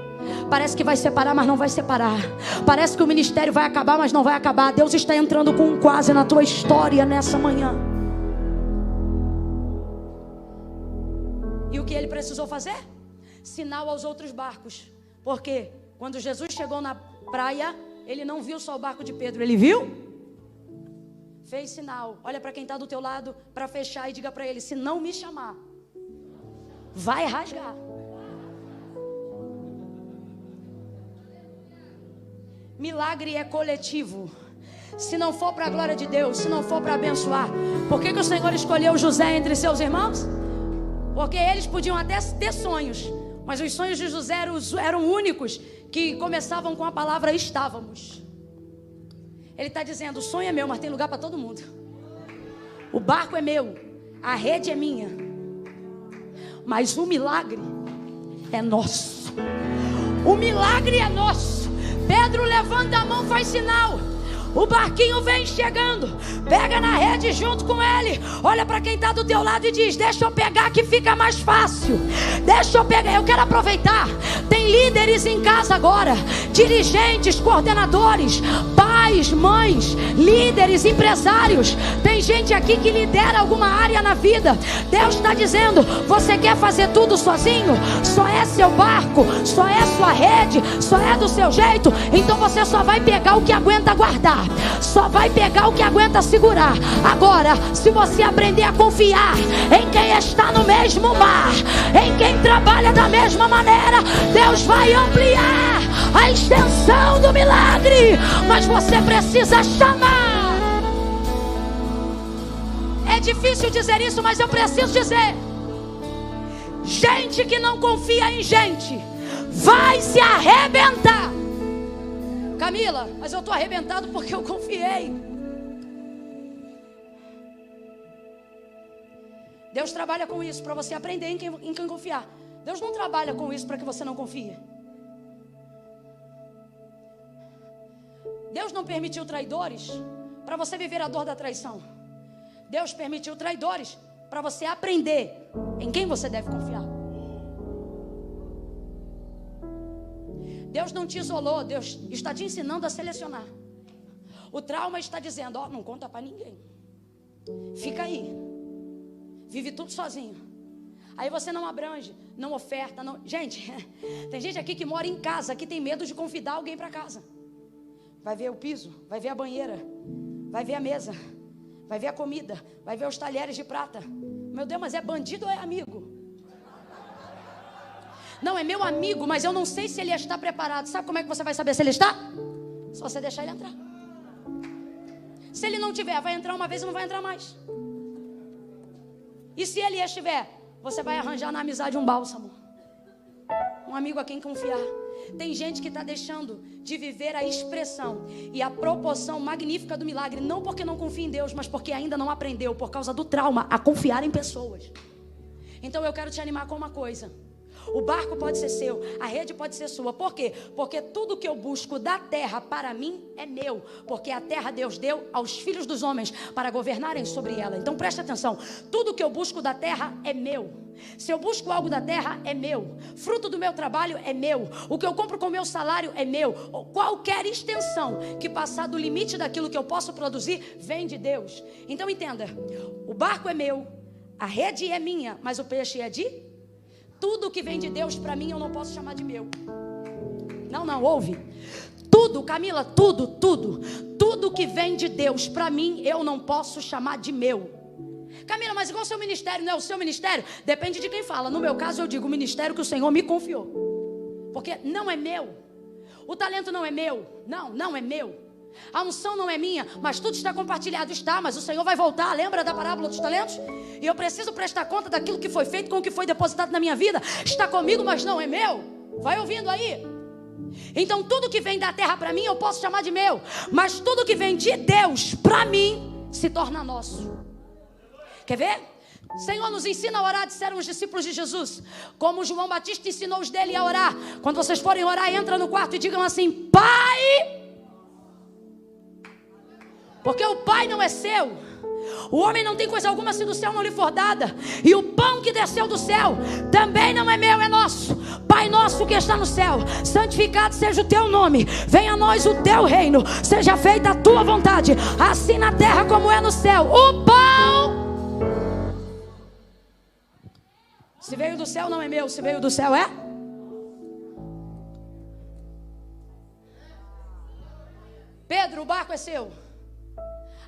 Parece que vai separar, mas não vai separar. Parece que o ministério vai acabar, mas não vai acabar. Deus está entrando com um quase na tua história nessa manhã. E o que ele precisou fazer? Sinal aos outros barcos. Porque quando Jesus chegou na praia, ele não viu só o barco de Pedro, ele viu? Fez sinal. Olha para quem está do teu lado para fechar e diga para ele, se não me chamar, vai rasgar. Milagre é coletivo. Se não for para a glória de Deus, se não for para abençoar, por que o Senhor escolheu José entre seus irmãos? Porque eles podiam até ter sonhos, mas os sonhos de José eram únicos, que começavam com a palavra estávamos. Ele está dizendo, o sonho é meu, mas tem lugar para todo mundo. O barco é meu, a rede é minha, mas o milagre é nosso. O milagre é nosso. Pedro levanta a mão, faz sinal. O barquinho vem chegando, pega na rede junto com ele. Olha para quem está do teu lado e diz, deixa eu pegar que fica mais fácil. Deixa eu pegar, eu quero aproveitar. Tem líderes em casa agora, dirigentes, coordenadores, pais, mães, líderes, empresários. Tem gente aqui que lidera alguma área na vida. Deus está dizendo, você quer fazer tudo sozinho? Só é seu barco, só é sua rede, só é do seu jeito. Então você só vai pegar o que aguenta guardar, só vai pegar o que aguenta segurar. Agora, se você aprender a confiar em quem está no mesmo mar, em quem trabalha da mesma maneira, Deus vai ampliar a extensão do milagre. Mas você precisa chamar. É difícil dizer isso, mas eu preciso dizer. Gente que não confia em gente vai se arrebentar. Camila, mas eu estou arrebentado porque eu confiei. Deus trabalha com isso para você aprender em quem confiar. Deus não trabalha com isso para que você não confie. Deus não permitiu traidores para você viver a dor da traição. Deus permitiu traidores para você aprender em quem você deve confiar. Deus não te isolou, Deus está te ensinando a selecionar. O trauma está dizendo, ó, não conta para ninguém. Fica aí. Vive tudo sozinho. Aí você não abrange, não oferta, não... Gente, tem gente aqui que mora em casa, que tem medo de convidar alguém para casa. Vai ver o piso, vai ver a banheira, vai ver a mesa, vai ver a comida, vai ver os talheres de prata. Meu Deus, mas é bandido ou é amigo? Não, é meu amigo, mas eu não sei se ele está preparado. Sabe como é que você vai saber se ele está? Só você deixar ele entrar. Se ele não tiver, vai entrar uma vez e não vai entrar mais. E se ele estiver, você vai arranjar na amizade um bálsamo, um amigo a quem confiar. Tem gente que está deixando de viver a expressão e a proporção magnífica do milagre, não porque não confia em Deus, mas porque ainda não aprendeu, por causa do trauma, a confiar em pessoas. Então eu quero te animar com uma coisa: o barco pode ser seu, a rede pode ser sua. Por quê? Porque tudo que eu busco da terra para mim é meu. Porque a terra Deus deu aos filhos dos homens para governarem sobre ela. Então preste atenção: tudo que eu busco da terra é meu. Se eu busco algo da terra, é meu. Fruto do meu trabalho é meu. O que eu compro com o meu salário é meu. Qualquer extensão que passar do limite daquilo que eu posso produzir, vem de Deus. Então entenda: o barco é meu, a rede é minha, mas o peixe é de... Tudo que vem de Deus para mim eu não posso chamar de meu. Não, ouve. Tudo, Camila, tudo que vem de Deus para mim eu não posso chamar de meu. Camila, mas igual o seu ministério, não é o seu ministério? Depende de quem fala. No meu caso eu digo o ministério que o Senhor me confiou. Porque não é meu. O talento não é meu. Não é meu. A unção não é minha, mas tudo está compartilhado. Está, mas o Senhor vai voltar. Lembra da parábola dos talentos? E eu preciso prestar conta daquilo que foi feito com o que foi depositado na minha vida. Está comigo, mas não é meu. Vai ouvindo aí. Então tudo que vem da terra para mim eu posso chamar de meu, mas tudo que vem de Deus para mim se torna nosso. Quer ver? Senhor, nos ensina a orar, disseram os discípulos de Jesus. Como João Batista ensinou os dele a orar. Quando vocês forem orar, entra no quarto e digam assim: Pai. Porque o Pai não é seu. O homem não tem coisa alguma se do céu não lhe for dada. E o pão que desceu do céu também não é meu, é nosso. Pai nosso que está no céu, santificado seja o teu nome. Venha a nós o teu reino. Seja feita a tua vontade, assim na terra como é no céu. O pão, se veio do céu não é meu, se veio do céu é... Pedro, o barco é seu,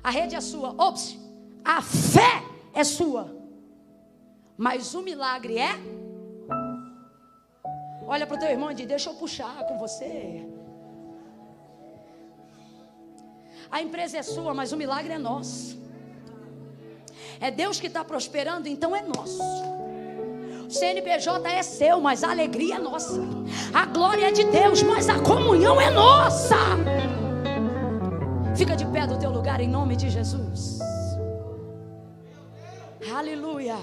a rede é sua. Ops, a fé é sua, mas o milagre é... Olha para o teu irmão e diz: deixa eu puxar com você. A empresa é sua, mas o milagre é nosso. É Deus que está prosperando, então é nosso. O CNPJ é seu, mas a alegria é nossa. A glória é de Deus, mas a comunhão é nossa. Fica de pé do teu lugar em nome de Jesus. Aleluia.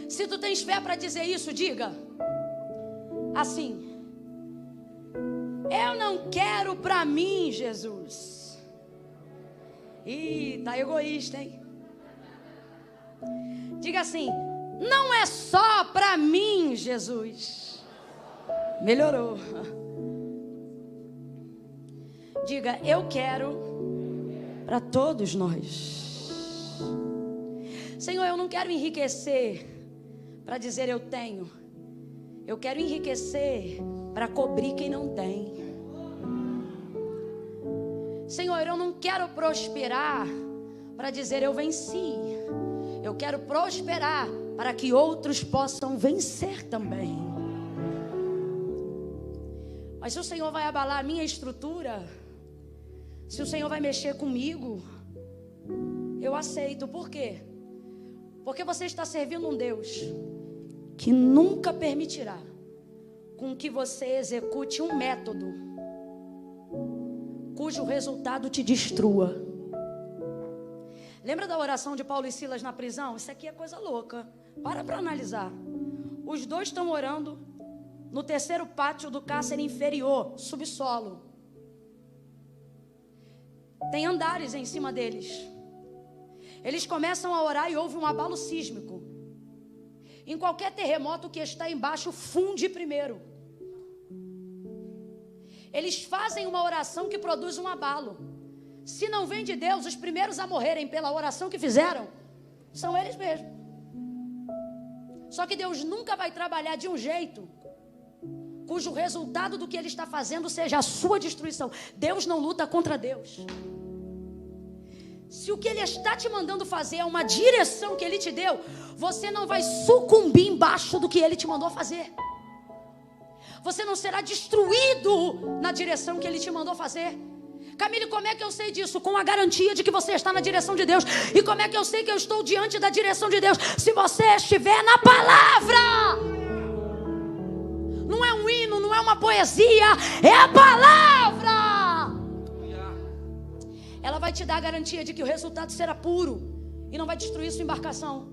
Se tu tens fé para dizer isso, diga assim: eu não quero para mim, Jesus. Ih, tá egoísta, hein? Diga assim: não é só para mim, Jesus. Melhorou. Diga: eu quero para todos nós. Senhor, eu não quero enriquecer para dizer eu tenho. Eu quero enriquecer para cobrir quem não tem. Senhor, eu não quero prosperar para dizer eu venci. Eu quero prosperar para que outros possam vencer também. Mas se o Senhor vai abalar a minha estrutura, se o Senhor vai mexer comigo, eu aceito. Por quê? Porque você está servindo um Deus que nunca permitirá com que você execute um método cujo resultado te destrua. Lembra da oração de Paulo e Silas na prisão? Isso aqui é coisa louca. Para analisar. Os dois estão orando no terceiro pátio do cárcere inferior, subsolo. Tem andares em cima deles. Eles começam a orar e houve um abalo sísmico. Em qualquer terremoto, o que está embaixo funde primeiro. Eles fazem uma oração que produz um abalo. Se não vem de Deus, os primeiros a morrerem pela oração que fizeram são eles mesmos. Só que Deus nunca vai trabalhar de um jeito cujo resultado do que Ele está fazendo seja a sua destruição. Deus não luta contra Deus. Se o que Ele está te mandando fazer é uma direção que Ele te deu, você não vai sucumbir embaixo do que Ele te mandou fazer. Você não será destruído na direção que Ele te mandou fazer. Camille, como é que eu sei disso? Com a garantia de que você está na direção de Deus. E como é que eu sei que eu estou diante da direção de Deus? Se você estiver na palavra. Não é um hino, não é uma poesia, é a palavra. Ela vai te dar a garantia de que o resultado será puro e não vai destruir sua embarcação.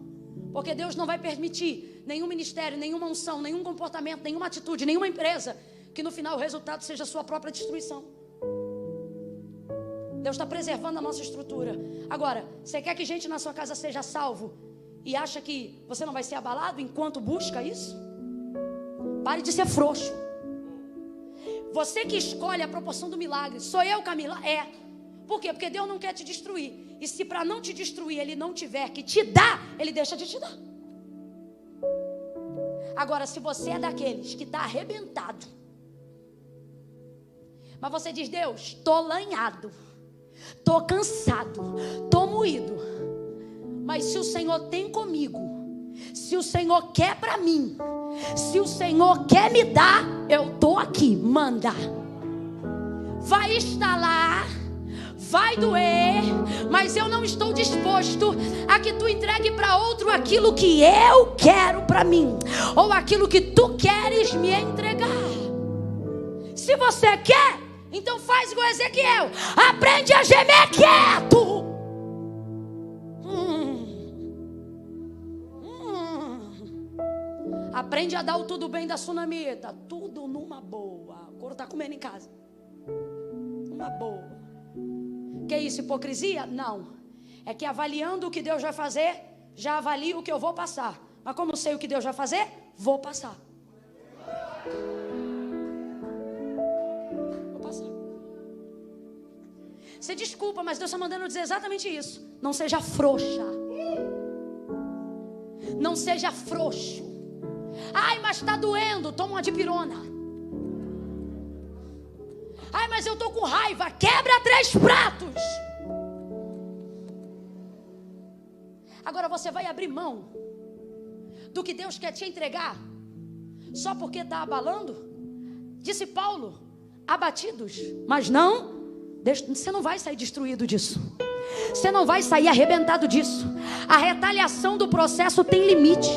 Porque Deus não vai permitir nenhum ministério, nenhuma unção, nenhum comportamento, nenhuma atitude, nenhuma empresa, que no final o resultado seja a sua própria destruição. Deus está preservando a nossa estrutura. Agora, você quer que gente na sua casa seja salvo e acha que você não vai ser abalado enquanto busca isso? Pare de ser frouxo. Você que escolhe a proporção do milagre. Sou eu, Camila? É. Por quê? Porque Deus não quer te destruir. E se para não te destruir Ele não tiver que te dar, Ele deixa de te dar. Agora, se você é daqueles que está arrebentado, mas você diz: Deus, estou lanhado, estou cansado, estou moído, mas se o Senhor tem comigo, se o Senhor quer para mim, se o Senhor quer me dar, eu estou aqui, manda. Vai estalar, vai doer, mas eu não estou disposto a que tu entregue para outro aquilo que eu quero para mim, ou aquilo que tu queres me entregar. Se você quer, então faz igual Ezequiel, aprende a gemer quieto. Aprende a dar o tudo bem da sunamita, tudo numa boa. O couro está comendo em casa, numa boa. Que isso, hipocrisia? Não. É que avaliando o que Deus vai fazer, já avalio o que eu vou passar. Mas como eu sei o que Deus vai fazer, vou passar. Vou passar. Você desculpa, mas Deus está mandando dizer exatamente isso. Não seja frouxa. Não seja frouxo. Ai, mas está doendo, toma uma dipirona. Ai, mas eu estou com raiva, quebra 3 pratos. Agora você vai abrir mão do que Deus quer te entregar só porque está abalando? Disse Paulo: abatidos, mas não, você não vai sair destruído disso. Você não vai sair arrebentado disso. A retaliação do processo tem limite.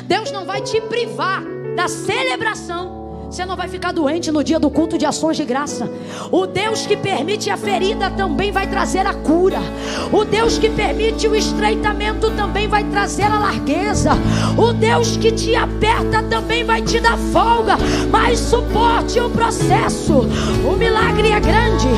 Deus não vai te privar da celebração. Você não vai ficar doente no dia do culto de ações de graça. O Deus que permite a ferida também vai trazer a cura. O Deus que permite o estreitamento também vai trazer a largueza. O Deus que te aperta também vai te dar folga. Mas suporte o processo. O milagre é grande,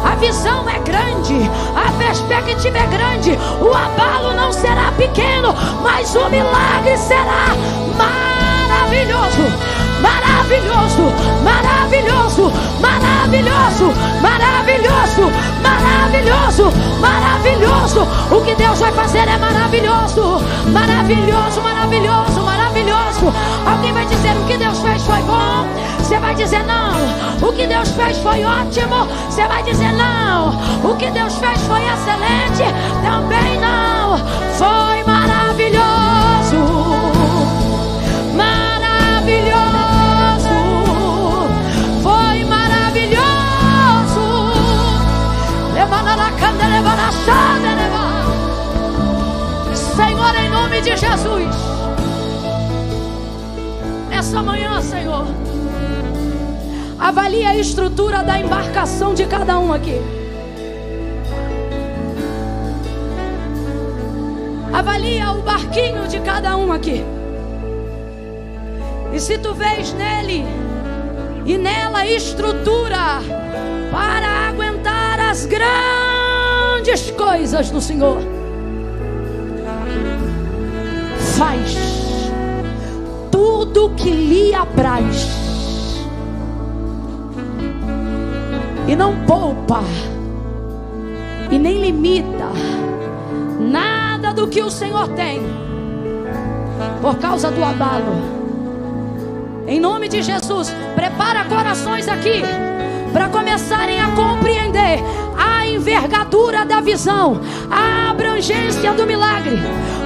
a visão é grande, a perspectiva é grande. O abalo não será pequeno, mas o milagre será maravilhoso. Maravilhoso, maravilhoso, maravilhoso, maravilhoso, maravilhoso, maravilhoso. O que Deus vai fazer é maravilhoso, maravilhoso, maravilhoso, maravilhoso. Alguém vai dizer: o que Deus fez foi bom. Você vai dizer: não. O que Deus fez foi ótimo. Você vai dizer: não. O que Deus fez foi excelente. Também não. Foi maravilhoso. Maravilhoso. Foi maravilhoso. Senhor, em nome de Jesus, nessa manhã, Senhor, avalie a estrutura da embarcação de cada um aqui. Avalia o barquinho de cada um aqui. E se tu vês nele e nela estrutura para aguentar as grandes coisas do Senhor, faz tudo que lhe apraz e não poupa e nem limita nada do que o Senhor tem por causa do abalo. Em nome de Jesus, prepara corações aqui para começarem a compreender a envergadura da visão, a abrangência do milagre.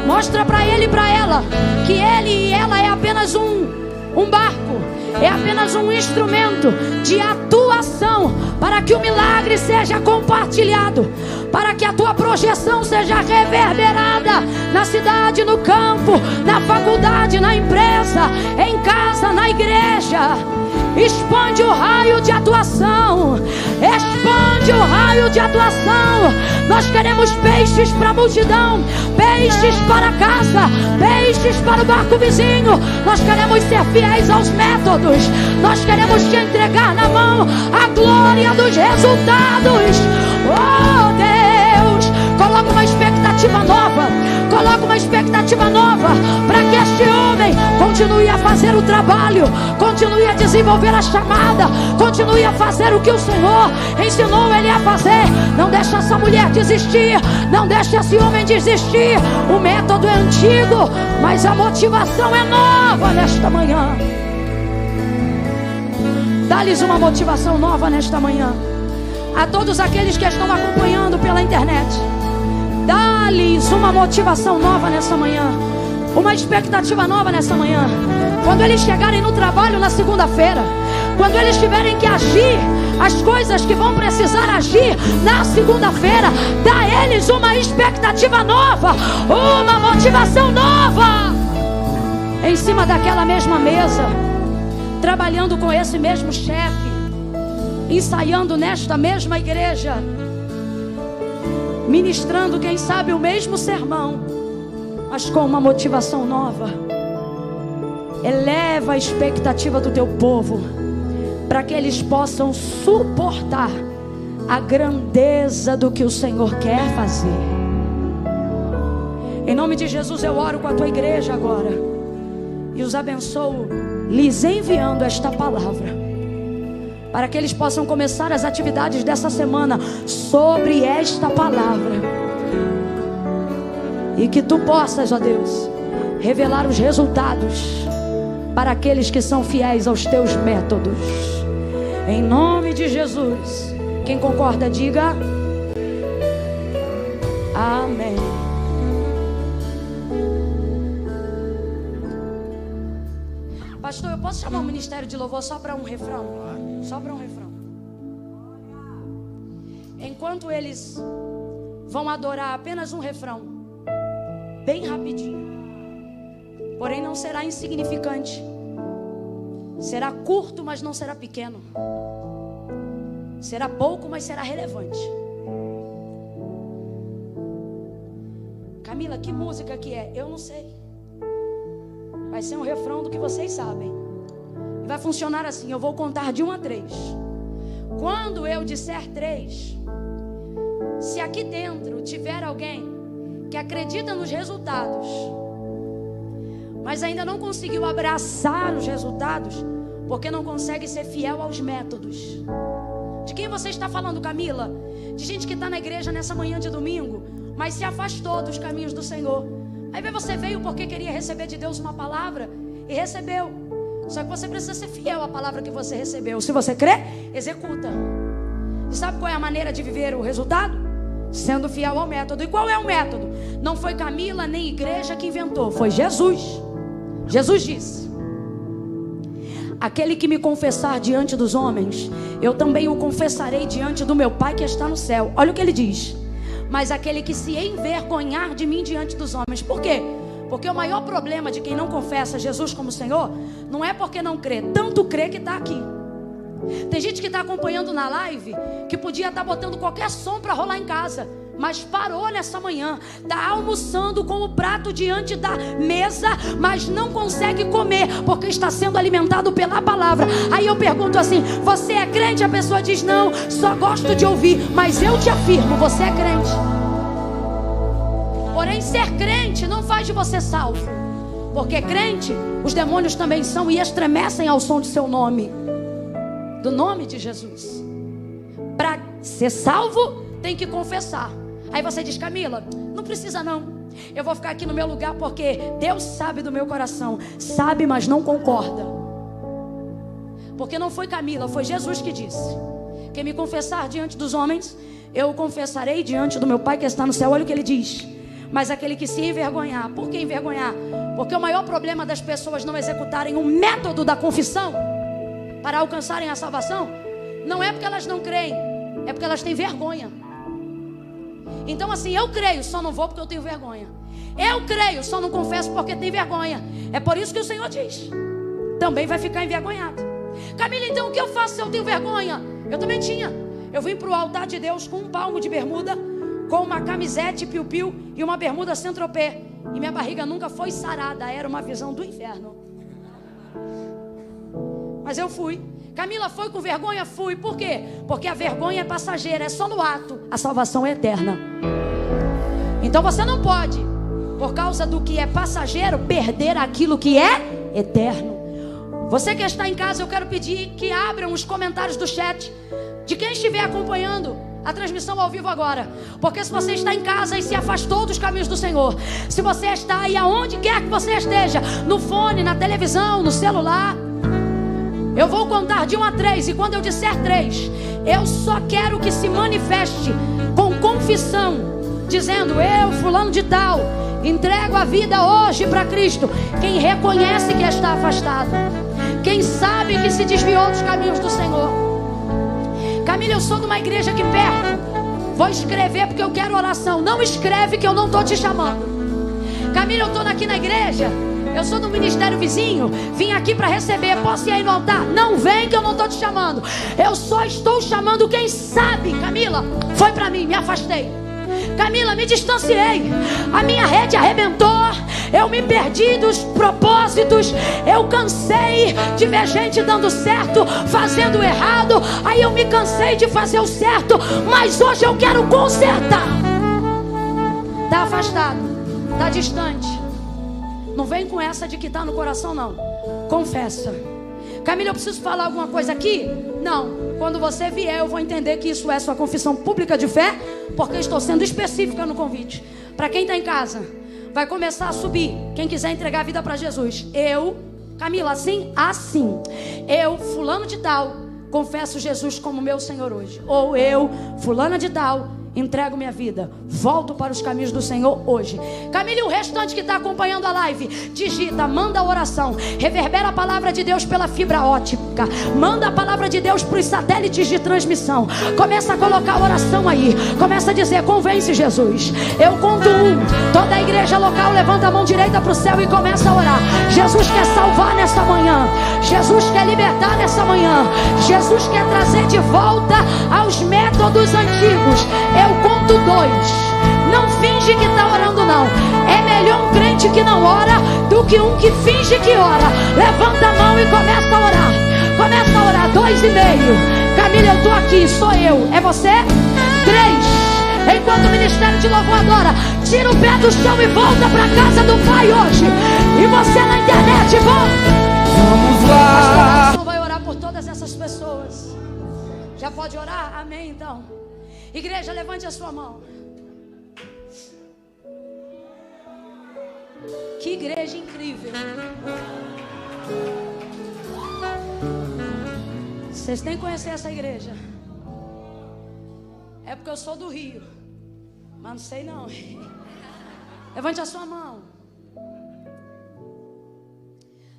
Mostra para ele e para ela que ele e ela é apenas um Um barco é apenas um instrumento de atuação para que o milagre seja compartilhado, para que a tua projeção seja reverberada na cidade, no campo, na faculdade, na empresa, em casa, na igreja. Expande o raio de atuação. Expande o raio de atuação. Nós queremos peixes para a multidão, peixes para a casa, peixes para o barco vizinho. Nós queremos ser fiéis aos métodos. Nós queremos te entregar na mão a glória dos resultados. Oh Deus, coloca uma expectativa nova. Coloca uma expectativa nova para que este homem continue a fazer o trabalho, continue a desenvolver a chamada, continue a fazer o que o Senhor ensinou ele a fazer. Não deixe essa mulher desistir, não deixe esse homem desistir. O método é antigo, mas a motivação é nova nesta manhã. Dá-lhes uma motivação nova nesta manhã. A todos aqueles que estão acompanhando pela internet, dá-lhes uma motivação nova nessa manhã, uma expectativa nova nessa manhã. Quando eles chegarem no trabalho na segunda-feira, quando eles tiverem que agir as coisas que vão precisar agir na segunda-feira, dá a eles uma expectativa nova, uma motivação nova. Em cima daquela mesma mesa, trabalhando com esse mesmo chefe, ensaiando nesta mesma igreja, ministrando, quem sabe, o mesmo sermão, mas com uma motivação nova. Eleva a expectativa do teu povo, para que eles possam suportar a grandeza do que o Senhor quer fazer. Em nome de Jesus eu oro com a tua igreja agora e os abençoo, lhes enviando esta palavra, para que eles possam começar as atividades dessa semana sobre esta palavra. E que tu possas, ó Deus, revelar os resultados para aqueles que são fiéis aos teus métodos. Em nome de Jesus. Quem concorda, diga amém. Pastor, eu posso chamar o ministério de louvor só para um refrão? Só para um refrão. Enquanto eles vão adorar apenas um refrão, bem rapidinho, porém não será insignificante. Será curto, mas não será pequeno. Será pouco, mas será relevante. Camila, que música que é? Eu não sei. Vai ser um refrão do que vocês sabem. E vai funcionar assim, eu vou contar de 1 a 3. Quando eu disser 3, se aqui dentro tiver alguém que acredita nos resultados, mas ainda não conseguiu abraçar os resultados, porque não consegue ser fiel aos métodos. De quem você está falando, Camila? De gente que está na igreja nessa manhã de domingo, mas se afastou dos caminhos do Senhor. Aí você veio porque queria receber de Deus uma palavra e recebeu. Só que você precisa ser fiel à palavra que você recebeu. Se você crê, executa. E sabe qual é a maneira de viver o resultado? Sendo fiel ao método. E qual é o método? Não foi Camila nem igreja que inventou, foi Jesus. Jesus disse: aquele que me confessar diante dos homens, eu também o confessarei diante do meu Pai que está no céu. Olha o que ele diz: mas aquele que se envergonhar de mim diante dos homens. Por quê? Porque o maior problema de quem não confessa Jesus como Senhor não é porque não crê, tanto crê que está aqui. Tem gente que está acompanhando na live, que podia estar botando qualquer som para rolar em casa, mas parou nessa manhã, está almoçando com o prato diante da mesa, mas não consegue comer, porque está sendo alimentado pela palavra. Aí eu pergunto assim: você é crente? A pessoa diz: não, só gosto de ouvir. Mas eu te afirmo, você é crente. Porém, ser crente não faz de você salvo, porque crente, os demônios também são e estremecem ao som de seu nome, do nome de Jesus. Para ser salvo, tem que confessar. Aí você diz: Camila, não precisa não, eu vou ficar aqui no meu lugar porque Deus sabe do meu coração. Sabe, mas não concorda. Porque não foi Camila, foi Jesus que disse: quem me confessar diante dos homens, eu o confessarei diante do meu Pai que está no céu. Olha o que ele diz: mas aquele que se envergonhar. Por que envergonhar? Porque o maior problema das pessoas não executarem o método da confissão para alcançarem a salvação, não é porque elas não creem, é porque elas têm vergonha. Então assim, eu creio, só não vou porque eu tenho vergonha. Eu creio, só não confesso porque tenho vergonha. É por isso que o Senhor diz: também vai ficar envergonhado. Camila, então o que eu faço se eu tenho vergonha? Eu também tinha. Eu vim para o altar de Deus com um palmo de bermuda, com uma camisete piu-piu e uma bermuda Saint-Tropez. E minha barriga nunca foi sarada, era uma visão do inferno. Mas eu fui. Camila, foi com vergonha? Fui. Por quê? Porque a vergonha é passageira, é só no ato. A salvação é eterna. Então você não pode, por causa do que é passageiro, perder aquilo que é eterno. Você que está em casa, eu quero pedir que abram os comentários do chat de quem estiver acompanhando a transmissão ao vivo agora. Porque se você está em casa e se afastou dos caminhos do Senhor, se você está aí aonde quer que você esteja, no fone, na televisão, no celular, eu vou contar de 1 a 3. E quando eu disser 3, eu só quero que se manifeste com confissão, dizendo: eu, fulano de tal, entrego a vida hoje para Cristo. Quem reconhece que está afastado, quem sabe que se desviou dos caminhos do Senhor. Camila, eu sou de uma igreja aqui perto, vou escrever porque eu quero oração. Não escreve que eu não estou te chamando. Camila, eu estou aqui na igreja, eu sou do ministério vizinho, vim aqui para receber, posso ir aí no altar? Não vem que eu não estou te chamando. Eu só estou chamando quem sabe. Camila, foi para mim, me afastei. Camila, me distanciei, a minha rede arrebentou, eu me perdi dos propósitos, eu cansei de ver gente dando certo, fazendo errado, aí eu me cansei de fazer o certo, mas hoje eu quero consertar. Está afastado, está distante, não vem com essa de que está no coração não, confessa. Camila, eu preciso falar alguma coisa aqui? Não. Quando você vier, eu vou entender que isso é sua confissão pública de fé, porque eu estou sendo específica no convite. Para quem está em casa, vai começar a subir. Quem quiser entregar a vida para Jesus. Eu, Camila, assim, eu, fulano de tal, confesso Jesus como meu Senhor hoje. Ou eu, fulana de tal, entrego minha vida, volto para os caminhos do Senhor hoje. Camila, e o restante que está acompanhando a live, digita, manda a oração, reverbera a palavra de Deus pela fibra ótica, manda a palavra de Deus para os satélites de transmissão, começa a colocar a oração aí, começa a dizer: convence Jesus. Eu conto 1, toda a igreja local levanta a mão direita para o céu e começa a orar. Jesus quer salvar nessa manhã, Jesus quer libertar nessa manhã, Jesus quer trazer de volta aos métodos antigos. Eu conto 2. Não finge que está orando não. É melhor um crente que não ora do que um que finge que ora. Levanta a mão e começa a orar. Começa a orar. 2,5. Camila, eu estou aqui, sou eu. É você? 3. Enquanto o ministério de louvor adora, tira o pé do chão e volta para a casa do Pai hoje. E você na internet, volta. Vamos lá. A oração vai orar por todas essas pessoas. Já pode orar? Amém, então. Igreja, levante a sua mão. Que igreja incrível. Vocês têm que conhecer essa igreja. É porque eu sou do Rio, mas não sei não. Levante a sua mão.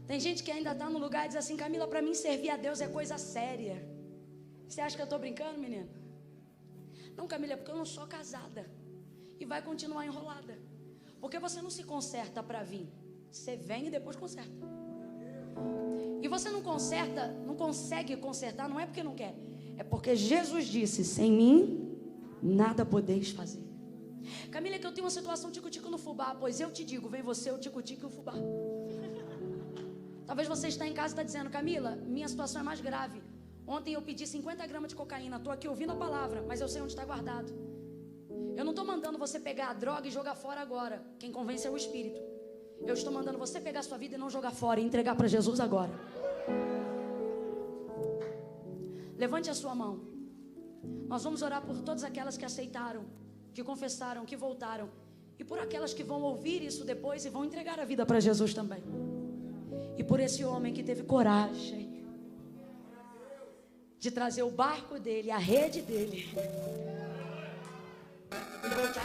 Tem gente que ainda está no lugar e diz assim: Camila, para mim servir a Deus é coisa séria. Você acha que eu estou brincando, menino? Não, Camila, é porque eu não sou casada. E vai continuar enrolada. Porque você não se conserta para vir. Você vem e depois conserta. E você não conserta, não consegue consertar, não é porque não quer. É porque Jesus disse: sem mim, nada podeis fazer. Camila, é que eu tenho uma situação tico-tico no fubá. Pois eu te digo, vem você, o tico-tico e o fubá. Talvez você está em casa e está dizendo: Camila, minha situação é mais grave. Ontem eu pedi 50 gramas de cocaína. Estou aqui ouvindo a palavra, mas eu sei onde está guardado. Eu não estou mandando você pegar a droga e jogar fora agora. Quem convence é o Espírito. Eu estou mandando você pegar a sua vida e não jogar fora, e entregar para Jesus agora. Levante a sua mão. Nós vamos orar por todas aquelas que aceitaram, que confessaram, que voltaram. E por aquelas que vão ouvir isso depois e vão entregar a vida para Jesus também. E por esse homem que teve coragem de trazer o barco dele, a rede dele. Levante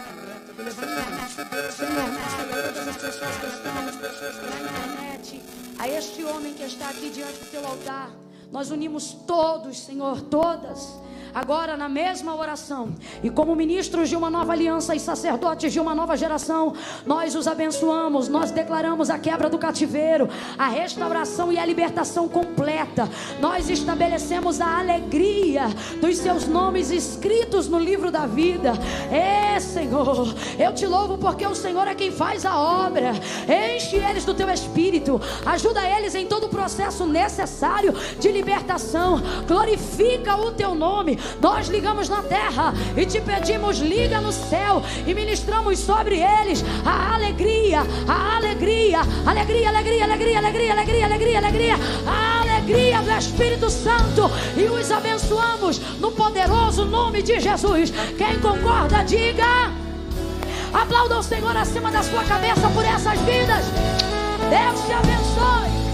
todas as pessoas que estão na internet, a este homem que está aqui diante do teu altar, nós unimos todos, Senhor, todas, agora na mesma oração, e como ministros de uma nova aliança e sacerdotes de uma nova geração, nós os abençoamos, nós declaramos a quebra do cativeiro, a restauração e a libertação completa. Nós estabelecemos a alegria dos seus nomes escritos no livro da vida. Senhor, eu te louvo porque o Senhor é quem faz a obra. Enche eles do teu espírito, ajuda eles em todo o processo necessário de libertação. Glorifica o teu nome. Nós ligamos na terra e te pedimos, liga no céu, e ministramos sobre eles a alegria, a alegria, alegria, alegria, alegria, alegria, alegria, alegria, alegria, a alegria do Espírito Santo, e os abençoamos no poderoso nome de Jesus. Quem concorda, diga. Aplauda o Senhor acima da sua cabeça por essas vidas. Deus te abençoe.